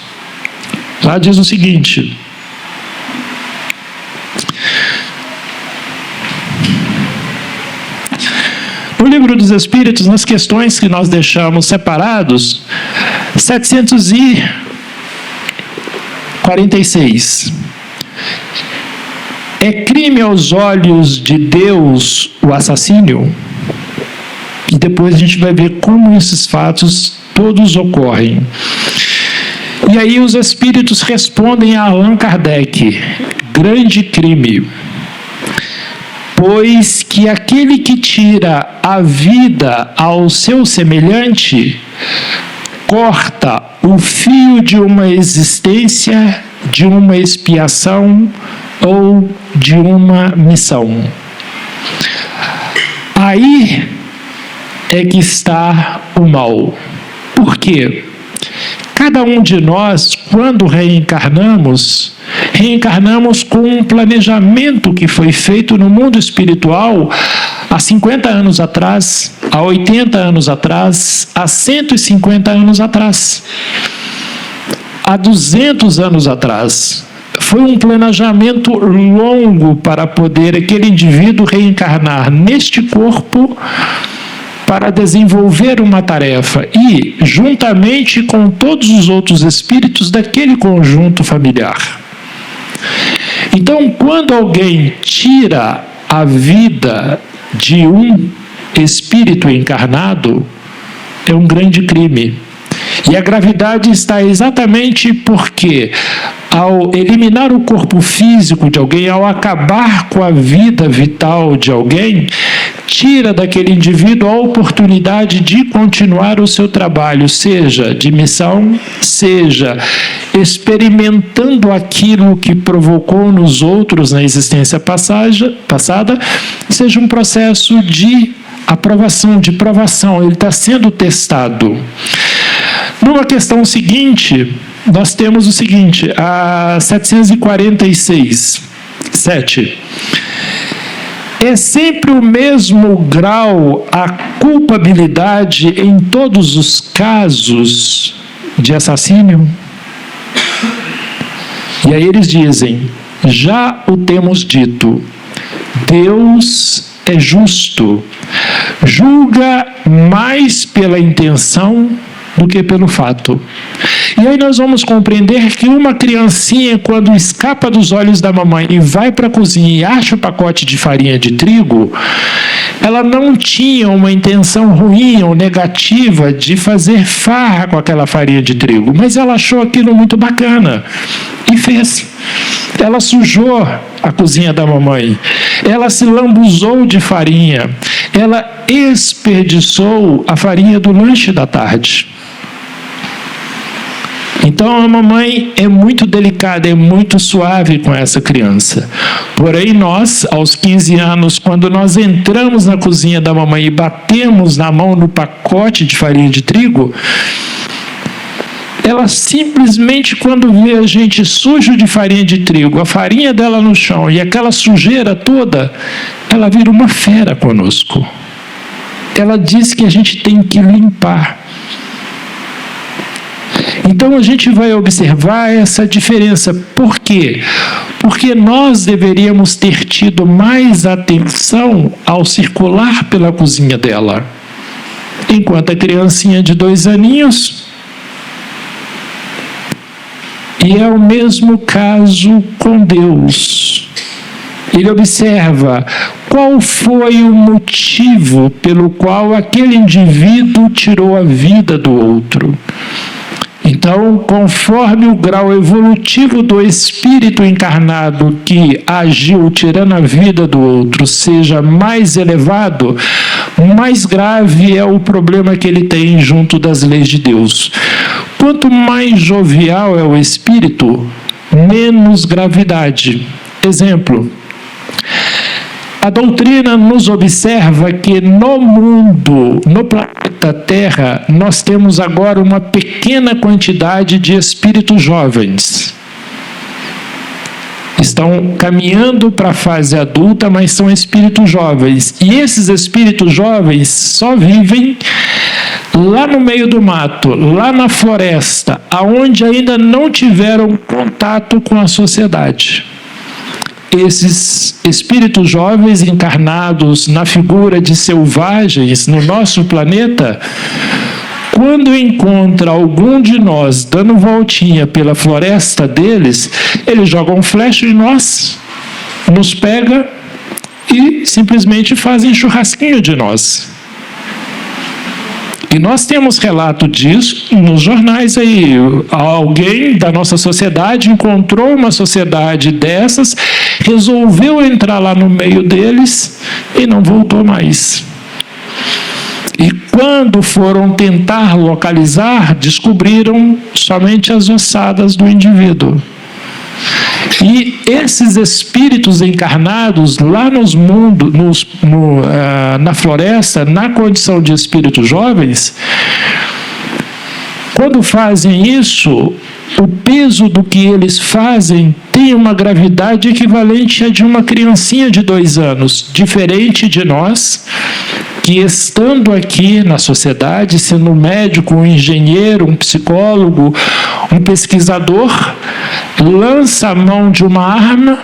Lá diz o seguinte: no Livro dos Espíritos, nas questões que nós deixamos separados, 746. É crime aos olhos de Deus o assassínio? E depois a gente vai ver como esses fatos todos ocorrem. E aí os espíritos respondem a Allan Kardec: grande crime, pois que aquele que tira a vida ao seu semelhante corta o fio de uma existência, de uma expiação ou de uma missão. Aí é que está o mal. Por quê? Cada um de nós, quando reencarnamos com um planejamento que foi feito no mundo espiritual há 50 anos atrás, há 80 anos atrás, há 150 anos atrás, há 200 anos atrás. Foi um planejamento longo para poder aquele indivíduo reencarnar neste corpo para desenvolver uma tarefa e, juntamente com todos os outros espíritos daquele conjunto familiar. Então, quando alguém tira a vida de um espírito encarnado, é um grande crime. E a gravidade está exatamente porque, ao eliminar o corpo físico de alguém, ao acabar com a vida vital de alguém, tira daquele indivíduo a oportunidade de continuar o seu trabalho, seja de missão, seja experimentando aquilo que provocou nos outros na existência passada, seja um processo de aprovação, de provação, ele está sendo testado. Numa questão seguinte, nós temos o seguinte, a 746, 7. É sempre o mesmo grau a culpabilidade em todos os casos de assassínio? E aí eles dizem: já o temos dito, Deus é justo, julga mais pela intenção do que pelo fato. E aí nós vamos compreender que uma criancinha, quando escapa dos olhos da mamãe e vai para a cozinha e acha o pacote de farinha de trigo, ela não tinha uma intenção ruim ou negativa de fazer farra com aquela farinha de trigo, mas ela achou aquilo muito bacana e fez. Ela sujou a cozinha da mamãe, ela se lambuzou de farinha, ela desperdiçou a farinha do lanche da tarde. Então a mamãe é muito delicada, é muito suave com essa criança. Porém nós, aos 15 anos, quando nós entramos na cozinha da mamãe e batemos na mão no pacote de farinha de trigo, ela simplesmente, quando vê a gente sujo de farinha de trigo, a farinha dela no chão e aquela sujeira toda, ela vira uma fera conosco. Ela diz que a gente tem que limpar. Então a gente vai observar essa diferença. Por quê? Porque nós deveríamos ter tido mais atenção ao circular pela cozinha dela. Enquanto a criancinha de 2 aninhos... E é o mesmo caso com Deus. Ele observa qual foi o motivo pelo qual aquele indivíduo tirou a vida do outro. Então, conforme o grau evolutivo do espírito encarnado que agiu tirando a vida do outro seja mais elevado, mais grave é o problema que ele tem junto das leis de Deus. Quanto mais jovial é o espírito, menos gravidade. Exemplo, a doutrina nos observa que no mundo, no planeta Terra, nós temos agora uma pequena quantidade de espíritos jovens. estão caminhando para a fase adulta, mas são espíritos jovens. E esses espíritos jovens só vivem lá no meio do mato, lá na floresta, aonde ainda não tiveram contato com a sociedade. Esses espíritos jovens encarnados na figura de selvagens no nosso planeta, quando encontra algum de nós dando voltinha pela floresta deles, eles jogam flecha em nós, nos pega e simplesmente fazem churrasquinho de nós. E nós temos relato disso nos jornais aí. Alguém da nossa sociedade encontrou uma sociedade dessas, resolveu entrar lá no meio deles e não voltou mais. E quando foram tentar localizar, descobriram somente as ossadas do indivíduo. E esses espíritos encarnados lá nos mundos, na floresta, na condição de espíritos jovens, quando fazem isso, o peso do que eles fazem tem uma gravidade equivalente à de uma criancinha de 2 anos, diferente de nós, que estando aqui na sociedade, sendo um médico, um engenheiro, um psicólogo, um pesquisador, lança a mão de uma arma,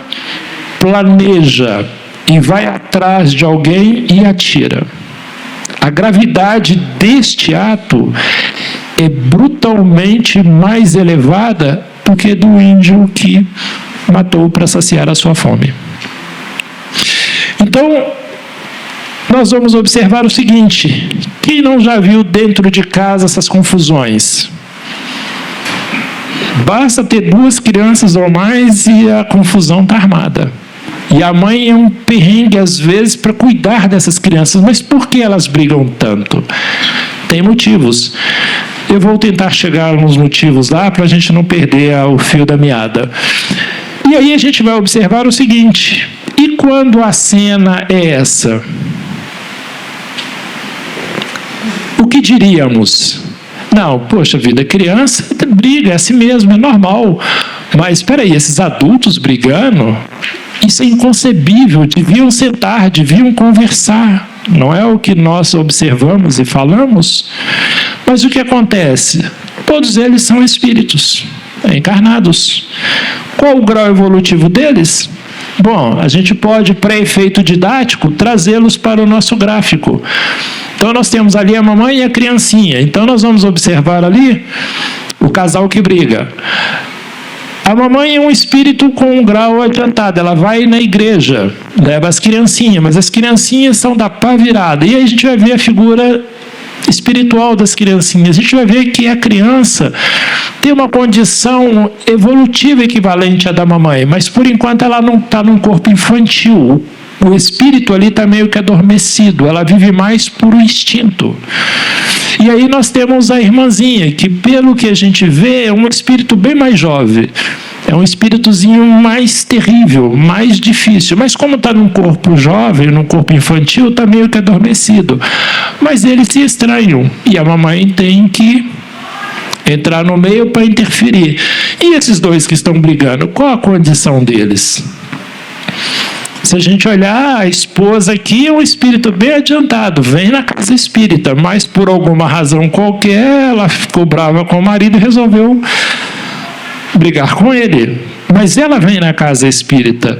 planeja e vai atrás de alguém e atira. A gravidade deste ato é brutalmente mais elevada do que do índio que matou para saciar a sua fome. Então, nós vamos observar o seguinte: quem não já viu dentro de casa essas confusões? Basta ter 2 crianças ou mais e a confusão está armada. E a mãe é um perrengue, às vezes, para cuidar dessas crianças. Mas por que elas brigam tanto? Tem motivos. Eu vou tentar chegar nos motivos lá para a gente não perder o fio da meada. E aí a gente vai observar o seguinte: e quando a cena é essa? O que diríamos? Não, poxa vida, criança briga, é assim mesmo, é normal. Mas espera aí, esses adultos brigando, isso é inconcebível, deviam sentar, deviam conversar. Não é o que nós observamos e falamos? Mas o que acontece? Todos eles são espíritos encarnados. Qual o grau evolutivo deles? Bom, a gente pode, para efeito didático, trazê-los para o nosso gráfico. Então, nós temos ali a mamãe e a criancinha. Então, nós vamos observar ali o casal que briga. A mamãe é um espírito com um grau adiantado. Ela vai na igreja, leva as criancinhas, mas as criancinhas são da pá virada. E aí a gente vai ver a figura espiritual das criancinhas. A gente vai ver que a criança tem uma condição evolutiva equivalente à da mamãe, mas por enquanto ela não está num corpo infantil. O espírito ali está meio que adormecido, ela vive mais por um instinto. E aí nós temos a irmãzinha, que pelo que a gente vê é um espírito bem mais jovem. É um espíritozinho mais terrível, mais difícil. Mas como está num corpo jovem, num corpo infantil, está meio que adormecido. Mas eles se estranham. E a mamãe tem que entrar no meio para interferir. E esses 2 que estão brigando, qual a condição deles? Se a gente olhar, a esposa aqui é um espírito bem adiantado, vem na casa espírita, mas por alguma razão qualquer, ela ficou brava com o marido e resolveu brigar com ele. Mas ela vem na casa espírita.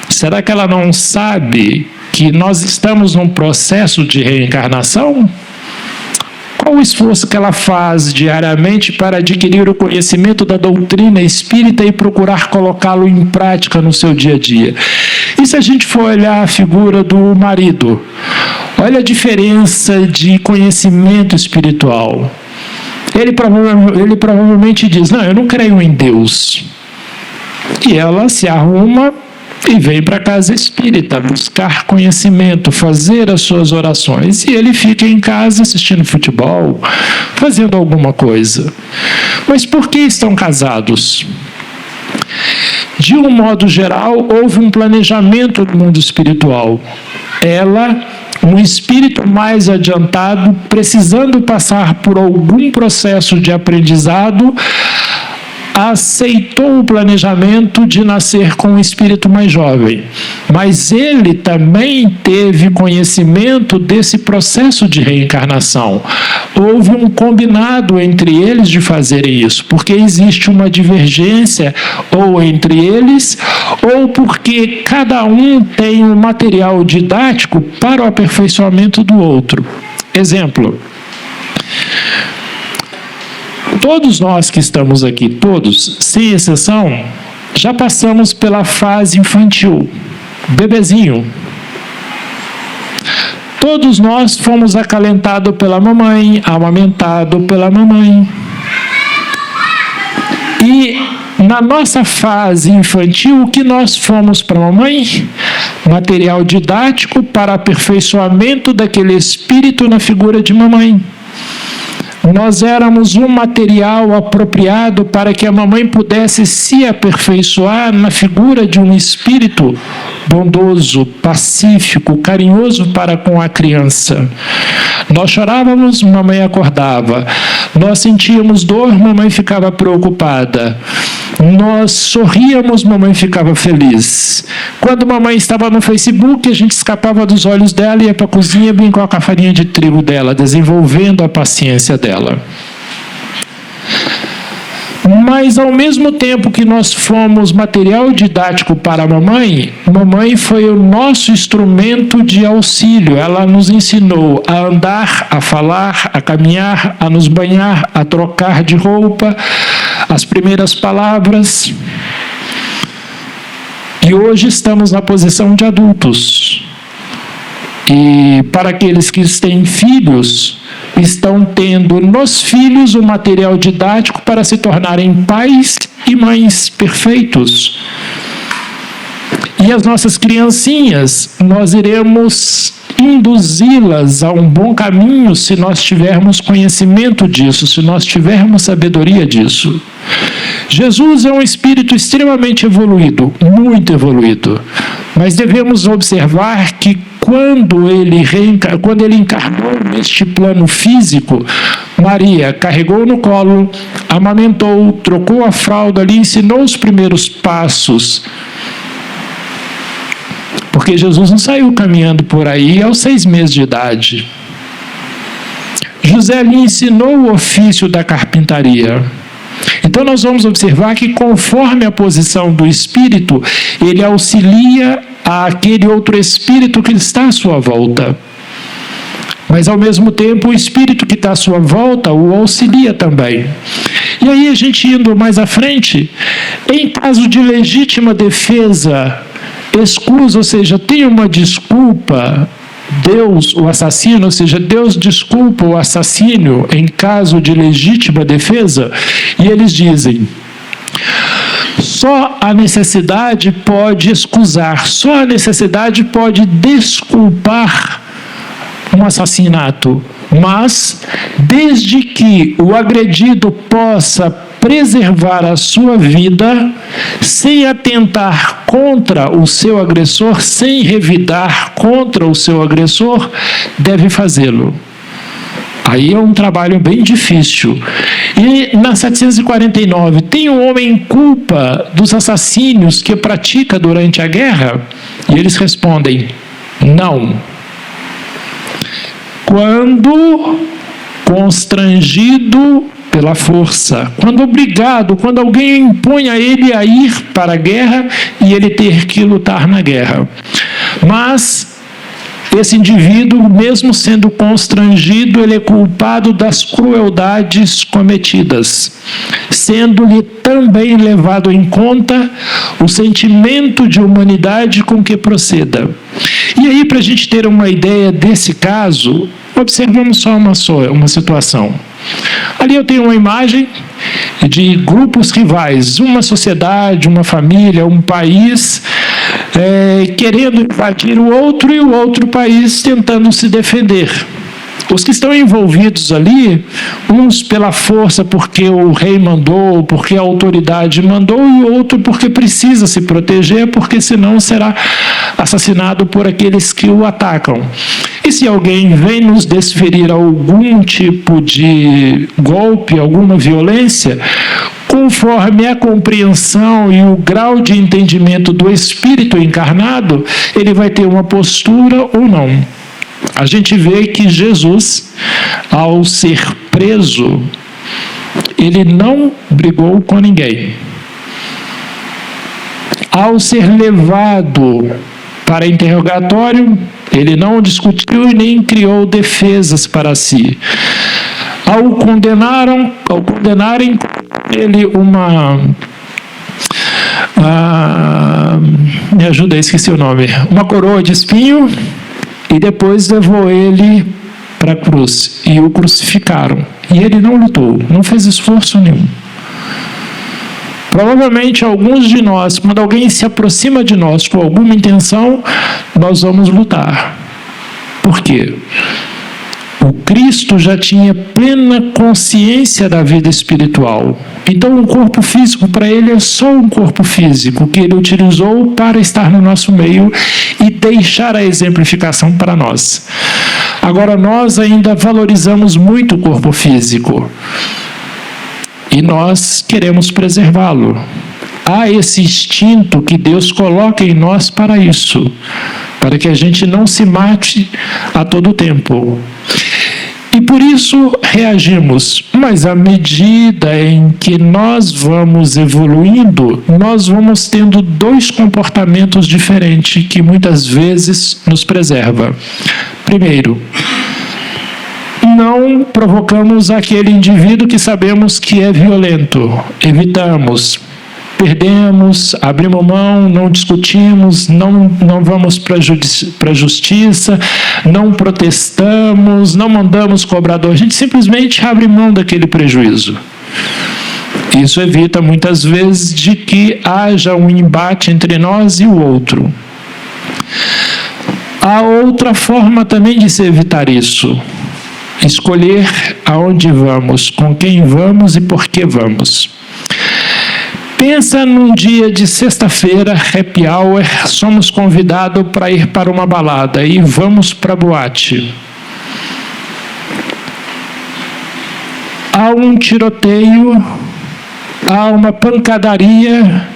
Será que ela não sabe que nós estamos num processo de reencarnação? Qual o esforço que ela faz diariamente para adquirir o conhecimento da doutrina espírita e procurar colocá-lo em prática no seu dia a dia? E se a gente for olhar a figura do marido, olha a diferença de conhecimento espiritual. Ele provavelmente diz: não, eu não creio em Deus. E ela se arruma e vem para a casa espírita buscar conhecimento, fazer as suas orações. E ele fica em casa assistindo futebol, fazendo alguma coisa. Mas por que estão casados? De um modo geral, houve um planejamento no mundo espiritual. Ela, um espírito mais adiantado, precisando passar por algum processo de aprendizado, aceitou o planejamento de nascer com um espírito mais jovem, mas ele também teve conhecimento desse processo de reencarnação. Houve um combinado entre eles de fazerem isso, porque existe uma divergência ou entre eles, ou porque cada um tem um material didático para o aperfeiçoamento do outro. Exemplo: todos nós que estamos aqui, todos, sem exceção, já passamos pela fase infantil, bebezinho. Todos nós fomos acalentados pela mamãe, amamentados pela mamãe. E na nossa fase infantil, o que nós fomos para a mamãe? Material didático para aperfeiçoamento daquele espírito na figura de mamãe. Nós éramos um material apropriado para que a mamãe pudesse se aperfeiçoar na figura de um espírito bondoso, pacífico, carinhoso para com a criança. Nós chorávamos, mamãe acordava. Nós sentíamos dor, mamãe ficava preocupada. Nós sorríamos, mamãe ficava feliz. Quando mamãe estava no Facebook, a gente escapava dos olhos dela e ia para a cozinha brincar com a farinha de trigo dela, desenvolvendo a paciência dela. Mas, ao mesmo tempo que nós fomos material didático para a mamãe, mamãe foi o nosso instrumento de auxílio. Ela nos ensinou a andar, a falar, a caminhar, a nos banhar, a trocar de roupa, as primeiras palavras. E hoje estamos na posição de adultos. E para aqueles que têm filhos, estão tendo nos filhos o material didático para se tornarem pais e mães perfeitos. E as nossas criancinhas, nós iremos induzi-las a um bom caminho se nós tivermos conhecimento disso, se nós tivermos sabedoria disso. Jesus é um espírito extremamente evoluído, muito evoluído, mas devemos observar que quando ele encarnou neste plano físico, Maria carregou no colo, amamentou, trocou a fralda ali, ensinou os primeiros passos. Porque Jesus não saiu caminhando por aí aos 6 meses de idade. José lhe ensinou o ofício da carpintaria. Então nós vamos observar que conforme a posição do espírito, ele auxilia àquele outro espírito que está à sua volta. Mas ao mesmo tempo o espírito que está à sua volta o auxilia também. E aí a gente indo mais à frente, em caso de legítima defesa, escusa, ou seja, tem uma desculpa, Deus, o assassino, ou seja, Deus desculpa o assassínio em caso de legítima defesa, e eles dizem: só a necessidade pode excusar, só a necessidade pode desculpar um assassinato, mas desde que o agredido possa preservar a sua vida, sem atentar contra o seu agressor, sem revidar contra o seu agressor, deve fazê-lo. Aí é um trabalho bem difícil. E na 749, tem um homem culpa dos assassínios que pratica durante a guerra? E eles respondem: não. Quando constrangido pela força, quando obrigado, quando alguém impõe a ele a ir para a guerra e ele ter que lutar na guerra. Mas esse indivíduo, mesmo sendo constrangido, ele é culpado das crueldades cometidas, sendo-lhe também levado em conta o sentimento de humanidade com que proceda. E aí, para a gente ter uma ideia desse caso, observamos só uma situação. Ali eu tenho uma imagem de grupos rivais, uma sociedade, uma família, um país querendo invadir o outro e o outro país tentando se defender. Os que estão envolvidos ali, uns pela força porque o rei mandou, porque a autoridade mandou, e o outro porque precisa se proteger, porque senão será assassinado por aqueles que o atacam. E se alguém vem nos desferir algum tipo de golpe, alguma violência, conforme a compreensão e o grau de entendimento do espírito encarnado, ele vai ter uma postura ou não. A gente vê que Jesus, ao ser preso, ele não brigou com ninguém. Ao ser levado para interrogatório, ele não discutiu e nem criou defesas para si. Ao condenarem ele me ajuda, esqueci o nome, uma coroa de espinho, e depois levou ele para a cruz e o crucificaram. E ele não lutou, não fez esforço nenhum. Provavelmente alguns de nós, quando alguém se aproxima de nós com alguma intenção, nós vamos lutar. Por quê? O Cristo já tinha plena consciência da vida espiritual. Então, o corpo físico para ele é só um corpo físico que ele utilizou para estar no nosso meio e deixar a exemplificação para nós. Agora, nós ainda valorizamos muito o corpo físico e nós queremos preservá-lo. Há esse instinto que Deus coloca em nós para isso, para que a gente não se mate a todo tempo. E por isso reagimos. Mas à medida em que nós vamos evoluindo, nós vamos tendo dois comportamentos diferentes que muitas vezes nos preserva. Primeiro, não provocamos aquele indivíduo que sabemos que é violento. Evitamos. Perdemos, abrimos mão, não discutimos, não vamos para a justiça, não protestamos, não mandamos cobrador. A gente simplesmente abre mão daquele prejuízo. Isso evita muitas vezes de que haja um embate entre nós e o outro. Há outra forma também de se evitar isso. Escolher aonde vamos, com quem vamos e por que vamos. Pensa num dia de sexta-feira, happy hour, somos convidados para ir para uma balada e vamos para a boate. Há um tiroteio, há uma pancadaria,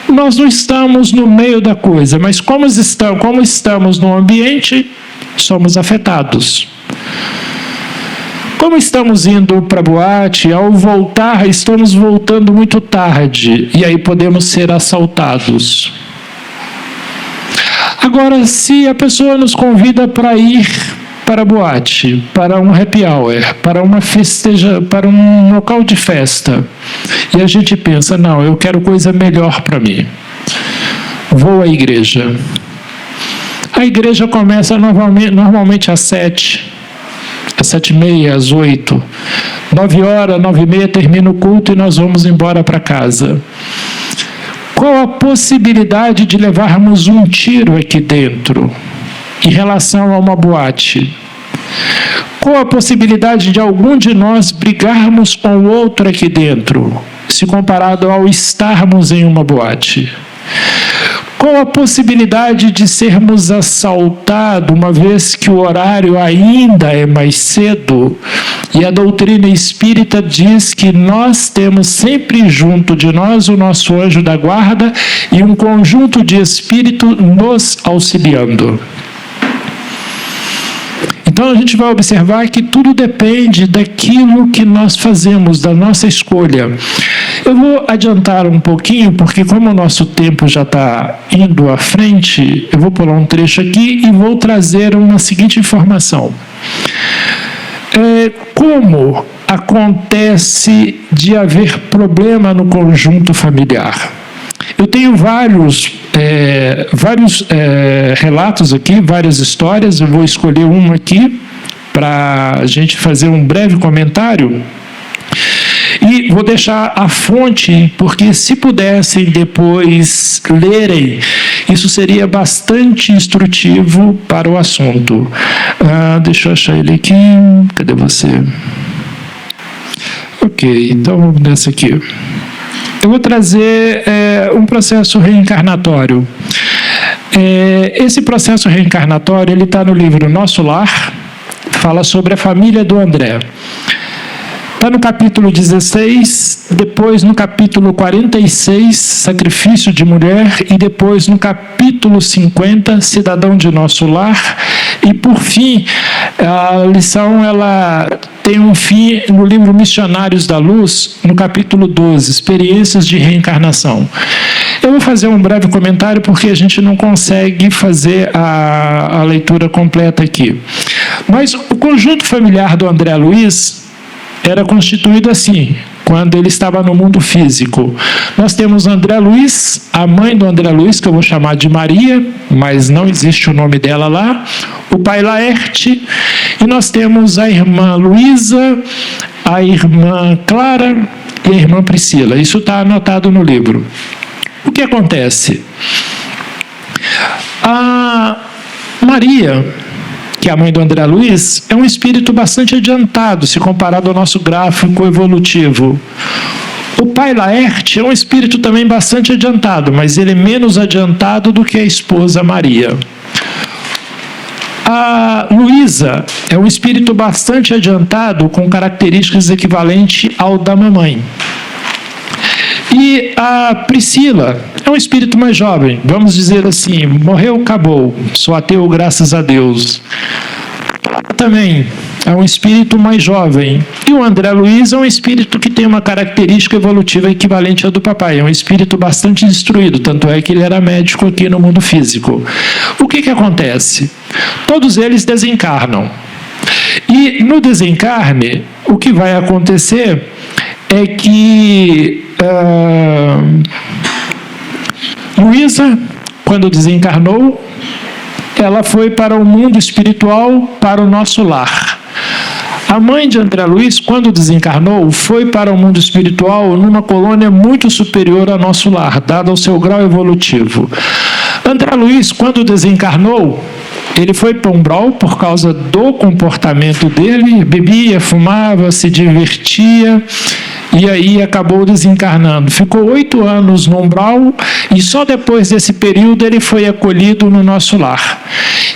nós não estamos no meio da coisa, mas como estamos no ambiente, somos afetados. Como estamos indo para a boate, ao voltar, estamos voltando muito tarde, e aí podemos ser assaltados. Agora, se a pessoa nos convida para ir para a boate, para um happy hour, para para um local de festa, e a gente pensa, não, eu quero coisa melhor para mim. Vou à igreja. A igreja começa normalmente às 7h. Às 7h30, às 8h, 9h, 9h30 termina o culto e nós vamos embora para casa. Qual a possibilidade de levarmos um tiro aqui dentro em relação a uma boate? Qual a possibilidade de algum de nós brigarmos com o outro aqui dentro, se comparado ao estarmos em uma boate? Qual a possibilidade de sermos assaltados, uma vez que o horário ainda é mais cedo, e a doutrina espírita diz que nós temos sempre junto de nós o nosso anjo da guarda e um conjunto de espírito nos auxiliando. Então a gente vai observar que tudo depende daquilo que nós fazemos, da nossa escolha. Eu vou adiantar um pouquinho, porque como o nosso tempo já está indo à frente, eu vou pular um trecho aqui e vou trazer uma seguinte informação. Como acontece de haver problema no conjunto familiar? Eu tenho vários relatos aqui, várias histórias. Eu vou escolher uma aqui para a gente fazer um breve comentário. E vou deixar a fonte, porque se pudessem depois lerem, isso seria bastante instrutivo para o assunto. Deixa eu achar ele aqui. Cadê você? Ok, então vamos nessa aqui. Eu vou trazer um processo reencarnatório. Esse processo reencarnatório ele está no livro Nosso Lar, fala sobre a família do André. Está no capítulo 16, depois no capítulo 46, sacrifício de mulher, e depois no capítulo 50, cidadão de nosso lar. E por fim, a lição ela tem um fim no livro Missionários da Luz, no capítulo 12, experiências de reencarnação. Eu vou fazer um breve comentário porque a gente não consegue fazer a leitura completa aqui. Mas o conjunto familiar do André Luiz era constituído assim, quando ele estava no mundo físico. Nós temos André Luiz, a mãe do André Luiz, que eu vou chamar de Maria, mas não existe o nome dela lá, o pai Laerte, e nós temos a irmã Luísa, a irmã Clara e a irmã Priscila. Isso está anotado no livro. O que acontece? A Maria, que é a mãe do André Luiz, é um espírito bastante adiantado se comparado ao nosso gráfico evolutivo. O pai Laerte é um espírito também bastante adiantado, mas ele é menos adiantado do que a esposa Maria. A Luísa é um espírito bastante adiantado, com características equivalentes ao da mamãe. E a Priscila é um espírito mais jovem, vamos dizer assim, morreu, acabou, sou ateu, graças a Deus. Também é um espírito mais jovem. E o André Luiz é um espírito que tem uma característica evolutiva equivalente à do papai, é um espírito bastante instruído, tanto é que ele era médico aqui no mundo físico. O que acontece? Todos eles desencarnam. E no desencarne, o que vai acontecer é que Luísa, quando desencarnou, ela foi para o mundo espiritual, para o nosso lar. A mãe de André Luiz, quando desencarnou, foi para o mundo espiritual numa colônia muito superior ao nosso lar, dado o seu grau evolutivo. André Luiz, quando desencarnou, ele foi para um umbral por causa do comportamento dele, bebia, fumava, se divertia, e aí acabou desencarnando. Ficou 8 anos no umbral e só depois desse período ele foi acolhido no nosso lar.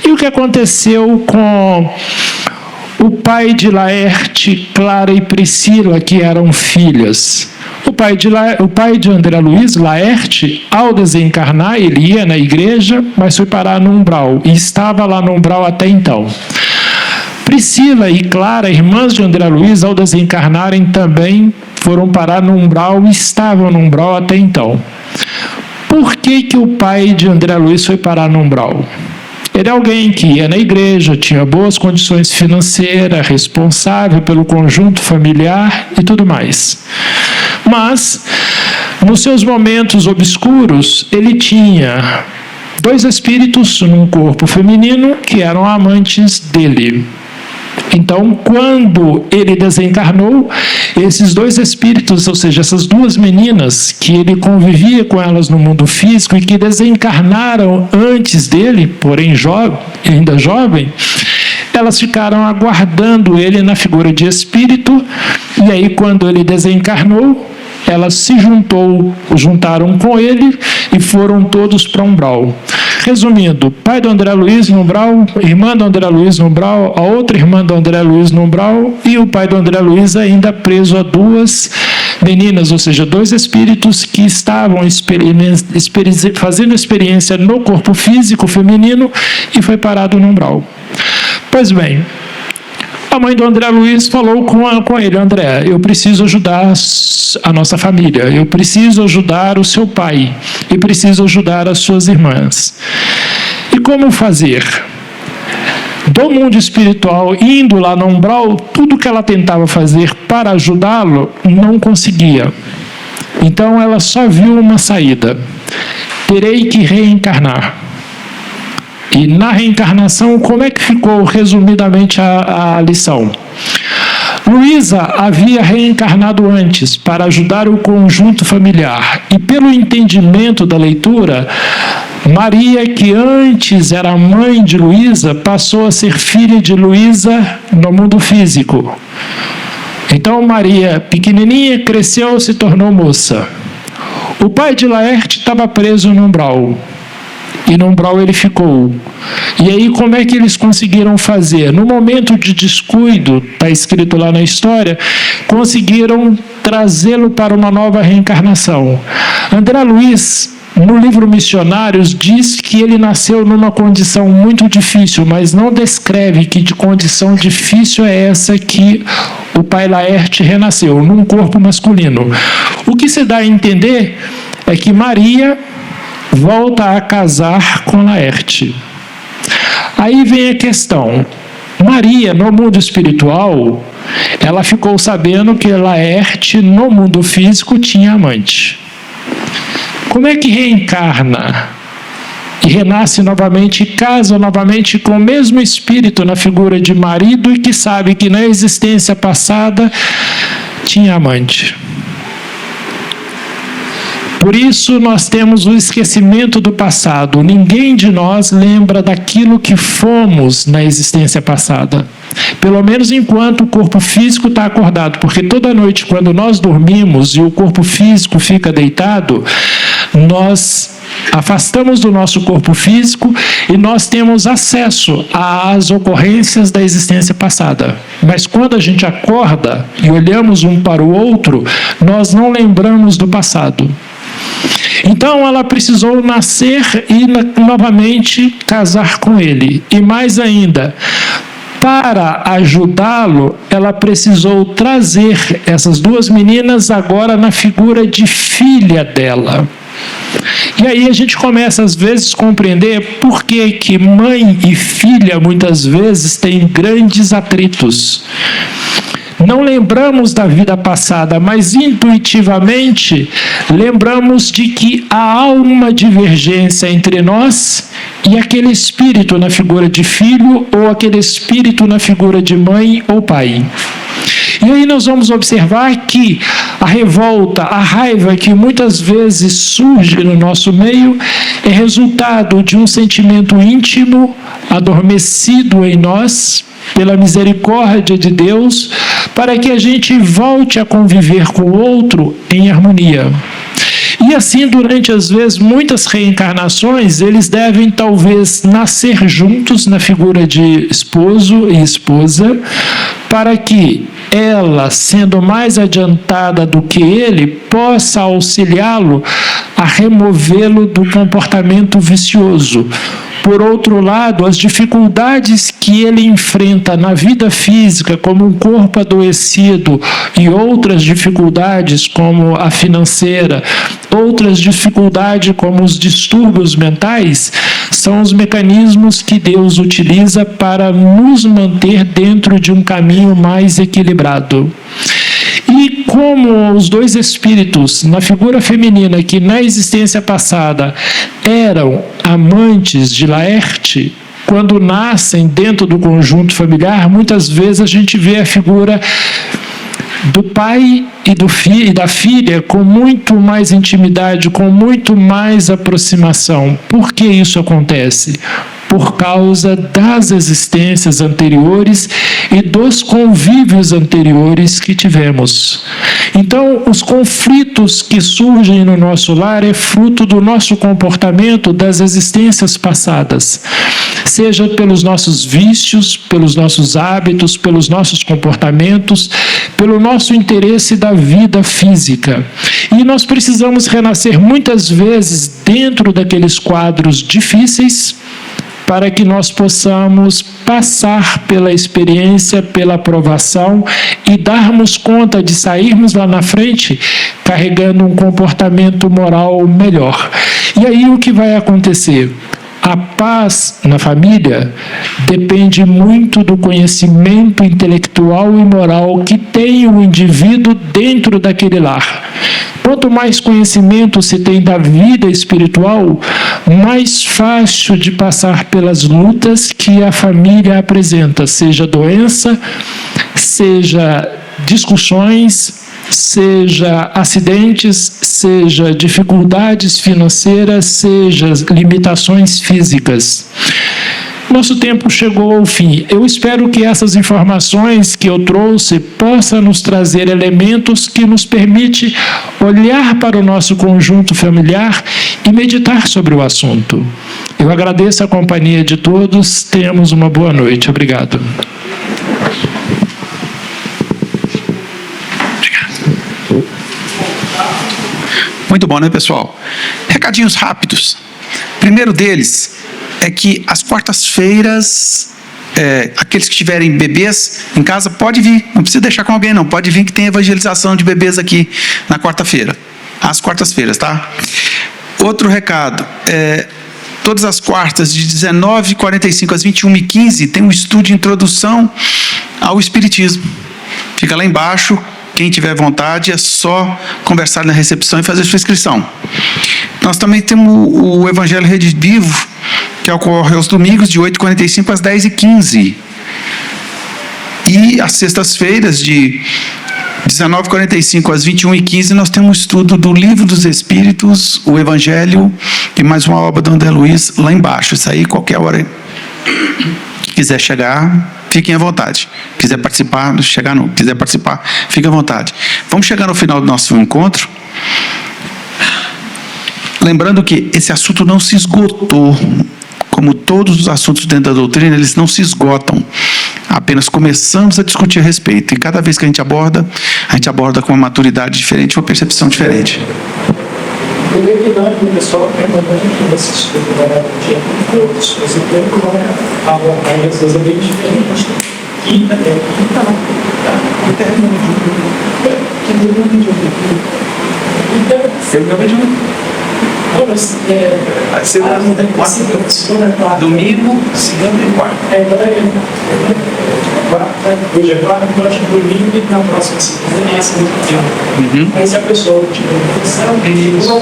E o que aconteceu com o pai de Laerte, Clara e Priscila, que eram filhas? O pai de André Luiz, Laerte, ao desencarnar, ele ia na igreja, mas foi parar no umbral, e estava lá no umbral até então. Priscila e Clara, irmãs de André Luiz, ao desencarnarem também foram parar no umbral e estavam no umbral até então. Por que o pai de André Luiz foi parar no umbral? Ele é alguém que ia na igreja, tinha boas condições financeiras, responsável pelo conjunto familiar e tudo mais. Mas, nos seus momentos obscuros, ele tinha 2 espíritos num corpo feminino que eram amantes dele. Então, quando ele desencarnou, esses 2 espíritos, ou seja, essas 2 meninas que ele convivia com elas no mundo físico e que desencarnaram antes dele, porém ainda jovem, elas ficaram aguardando ele na figura de espírito, e aí quando ele desencarnou, elas se juntaram com ele e foram todos para um umbral. Resumindo, pai do André Luiz no umbral, irmã do André Luiz no umbral, a outra irmã do André Luiz no umbral, e o pai do André Luiz ainda preso a 2 meninas, ou seja, 2 espíritos que estavam fazendo experiência no corpo físico feminino e foi parado no umbral. Pois bem, a mãe do André Luiz falou com ele: André, eu preciso ajudar a nossa família, eu preciso ajudar o seu pai, e preciso ajudar as suas irmãs. E como fazer? Do mundo espiritual, indo lá no umbral, tudo que ela tentava fazer para ajudá-lo, não conseguia. Então ela só viu uma saída: terei que reencarnar. E na reencarnação, como é que ficou resumidamente a lição? Luísa havia reencarnado antes para ajudar o conjunto familiar. E pelo entendimento da leitura, Maria, que antes era mãe de Luísa, passou a ser filha de Luísa no mundo físico. Então Maria, pequenininha, cresceu e se tornou moça. O pai de Laerte estava preso no umbral. e no umbral ele ficou. E aí como é que eles conseguiram fazer? No momento de descuido, está escrito lá na história, conseguiram trazê-lo para uma nova reencarnação. André Luiz, no livro Missionários, diz que ele nasceu numa condição muito difícil, mas não descreve que de condição difícil é essa que o pai Laerte renasceu, num corpo masculino. O que se dá a entender é que Maria volta a casar com Laerte. Aí vem a questão. Maria, no mundo espiritual, ela ficou sabendo que Laerte, no mundo físico, tinha amante. Como é que reencarna e renasce novamente e casa novamente com o mesmo espírito na figura de marido e que sabe que na existência passada tinha amante? Por isso nós temos o esquecimento do passado. Ninguém de nós lembra daquilo que fomos na existência passada. Pelo menos enquanto o corpo físico está acordado. Porque toda noite, quando nós dormimos e o corpo físico fica deitado, nós afastamos do nosso corpo físico e nós temos acesso às ocorrências da existência passada. Mas quando a gente acorda e olhamos um para o outro, nós não lembramos do passado. Então ela precisou nascer e novamente casar com ele. E mais ainda, para ajudá-lo, ela precisou trazer essas duas meninas agora na figura de filha dela. E aí a gente começa às vezes a compreender por que mãe e filha muitas vezes têm grandes atritos. Não lembramos da vida passada, mas intuitivamente lembramos de que há uma divergência entre nós e aquele espírito na figura de filho ou aquele espírito na figura de mãe ou pai. E aí nós vamos observar que a revolta, a raiva que muitas vezes surge no nosso meio é resultado de um sentimento íntimo adormecido em nós pela misericórdia de Deus, para que a gente volte a conviver com o outro em harmonia. E assim, durante, às vezes, muitas reencarnações, eles devem, talvez, nascer juntos na figura de esposo e esposa, para que ela, sendo mais adiantada do que ele, possa auxiliá-lo a removê-lo do comportamento vicioso. Por outro lado, as dificuldades que ele enfrenta na vida física, como um corpo adoecido, e outras dificuldades, como a financeira, outras dificuldades, como os distúrbios mentais, são os mecanismos que Deus utiliza para nos manter dentro de um caminho mais equilibrado. E como os dois espíritos, na figura feminina, que na existência passada eram amantes de Laerte, quando nascem dentro do conjunto familiar, muitas vezes a gente vê a figura do pai e da filha com muito mais intimidade, com muito mais aproximação. Por que isso acontece? Por causa das existências anteriores e dos convívios anteriores que tivemos. Então, os conflitos que surgem no nosso lar é fruto do nosso comportamento das existências passadas, seja pelos nossos vícios, pelos nossos hábitos, pelos nossos comportamentos, pelo nosso interesse da vida física. E nós precisamos renascer muitas vezes dentro daqueles quadros difíceis, para que nós possamos passar pela experiência, pela provação e darmos conta de sairmos lá na frente carregando um comportamento moral melhor. E aí o que vai acontecer? A paz na família depende muito do conhecimento intelectual e moral que tem o indivíduo dentro daquele lar. Quanto mais conhecimento se tem da vida espiritual, mais fácil de passar pelas lutas que a família apresenta, seja doença, seja discussões, seja acidentes, seja dificuldades financeiras, seja limitações físicas. Nosso tempo chegou ao fim. Eu espero que essas informações que eu trouxe possam nos trazer elementos que nos permitem olhar para o nosso conjunto familiar e meditar sobre o assunto. Eu agradeço a companhia de todos. Tenhamos uma boa noite. Obrigado. Muito bom, né, pessoal? Recadinhos rápidos. Primeiro deles é que às quartas-feiras, aqueles que tiverem bebês em casa, pode vir. Não precisa deixar com alguém, não. Pode vir que tem evangelização de bebês aqui na quarta-feira. Às quartas-feiras, tá? Outro recado. Todas as quartas, de 19h45 às 21h15, tem um estudo de introdução ao Espiritismo. Fica lá embaixo. Quem tiver vontade, é só conversar na recepção e fazer sua inscrição. Nós também temos o Evangelho Rede Vivo, que ocorre aos domingos, de 8h45 às 10h15. E às sextas-feiras, de 19h45 às 21h15, nós temos um estudo do Livro dos Espíritos, o Evangelho e mais uma obra do André Luiz lá embaixo. Isso aí, qualquer hora que quiser chegar, fiquem à vontade. Quiser participar, chegar não. Quiser participar, fique à vontade. Vamos chegar no final do nosso encontro. Lembrando que esse assunto não se esgotou. Como todos os assuntos dentro da doutrina, eles não se esgotam. Apenas começamos a discutir a respeito. E cada vez que a gente aborda com uma maturidade diferente, uma percepção diferente. Eu vejo que o pessoal perguntando que esse estudo vai dia com todos. Você tem que abordar e às vezes é bem diferente. Quinta lá. Domingo, segunda e quarta. Hoje é quarta, eu acho que domingo e na próxima segunda é segunda. Mas se a pessoa tiver intenção,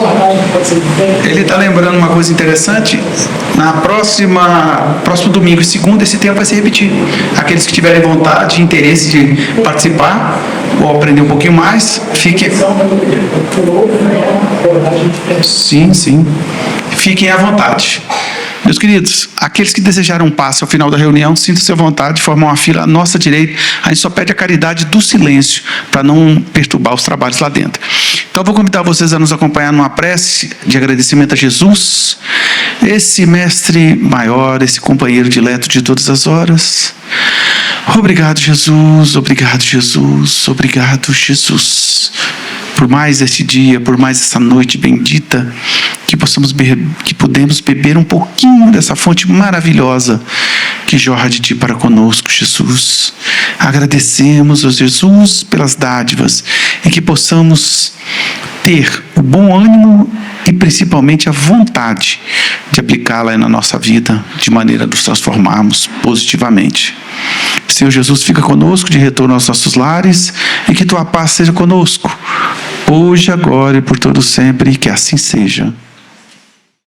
pode ser diferente. Ele está lembrando uma coisa interessante. Na próximo domingo e segunda, esse tempo vai se repetir. Aqueles que tiverem vontade, interesse de participar ou aprender um pouquinho mais, fiquem. Sim. Fiquem à vontade. Meus queridos, aqueles que desejaram um passe ao final da reunião, sintam-se à vontade, formam uma fila à nossa direita. A gente só pede a caridade do silêncio, para não perturbar os trabalhos lá dentro. Então, vou convidar vocês a nos acompanhar numa prece de agradecimento a Jesus, esse mestre maior, esse companheiro dileto de todas as horas. Obrigado, Jesus, obrigado, Jesus, obrigado, Jesus, por mais este dia, por mais essa noite bendita, que podemos beber um pouquinho dessa fonte maravilhosa que jorra de Ti para conosco, Jesus. Agradecemos a Jesus pelas dádivas e que possamos ter o bom ânimo e principalmente a vontade de aplicá-la na nossa vida, de maneira a nos transformarmos positivamente. Senhor Jesus, fica conosco de retorno aos nossos lares e que Tua paz seja conosco, hoje, agora e por todo sempre, e que assim seja.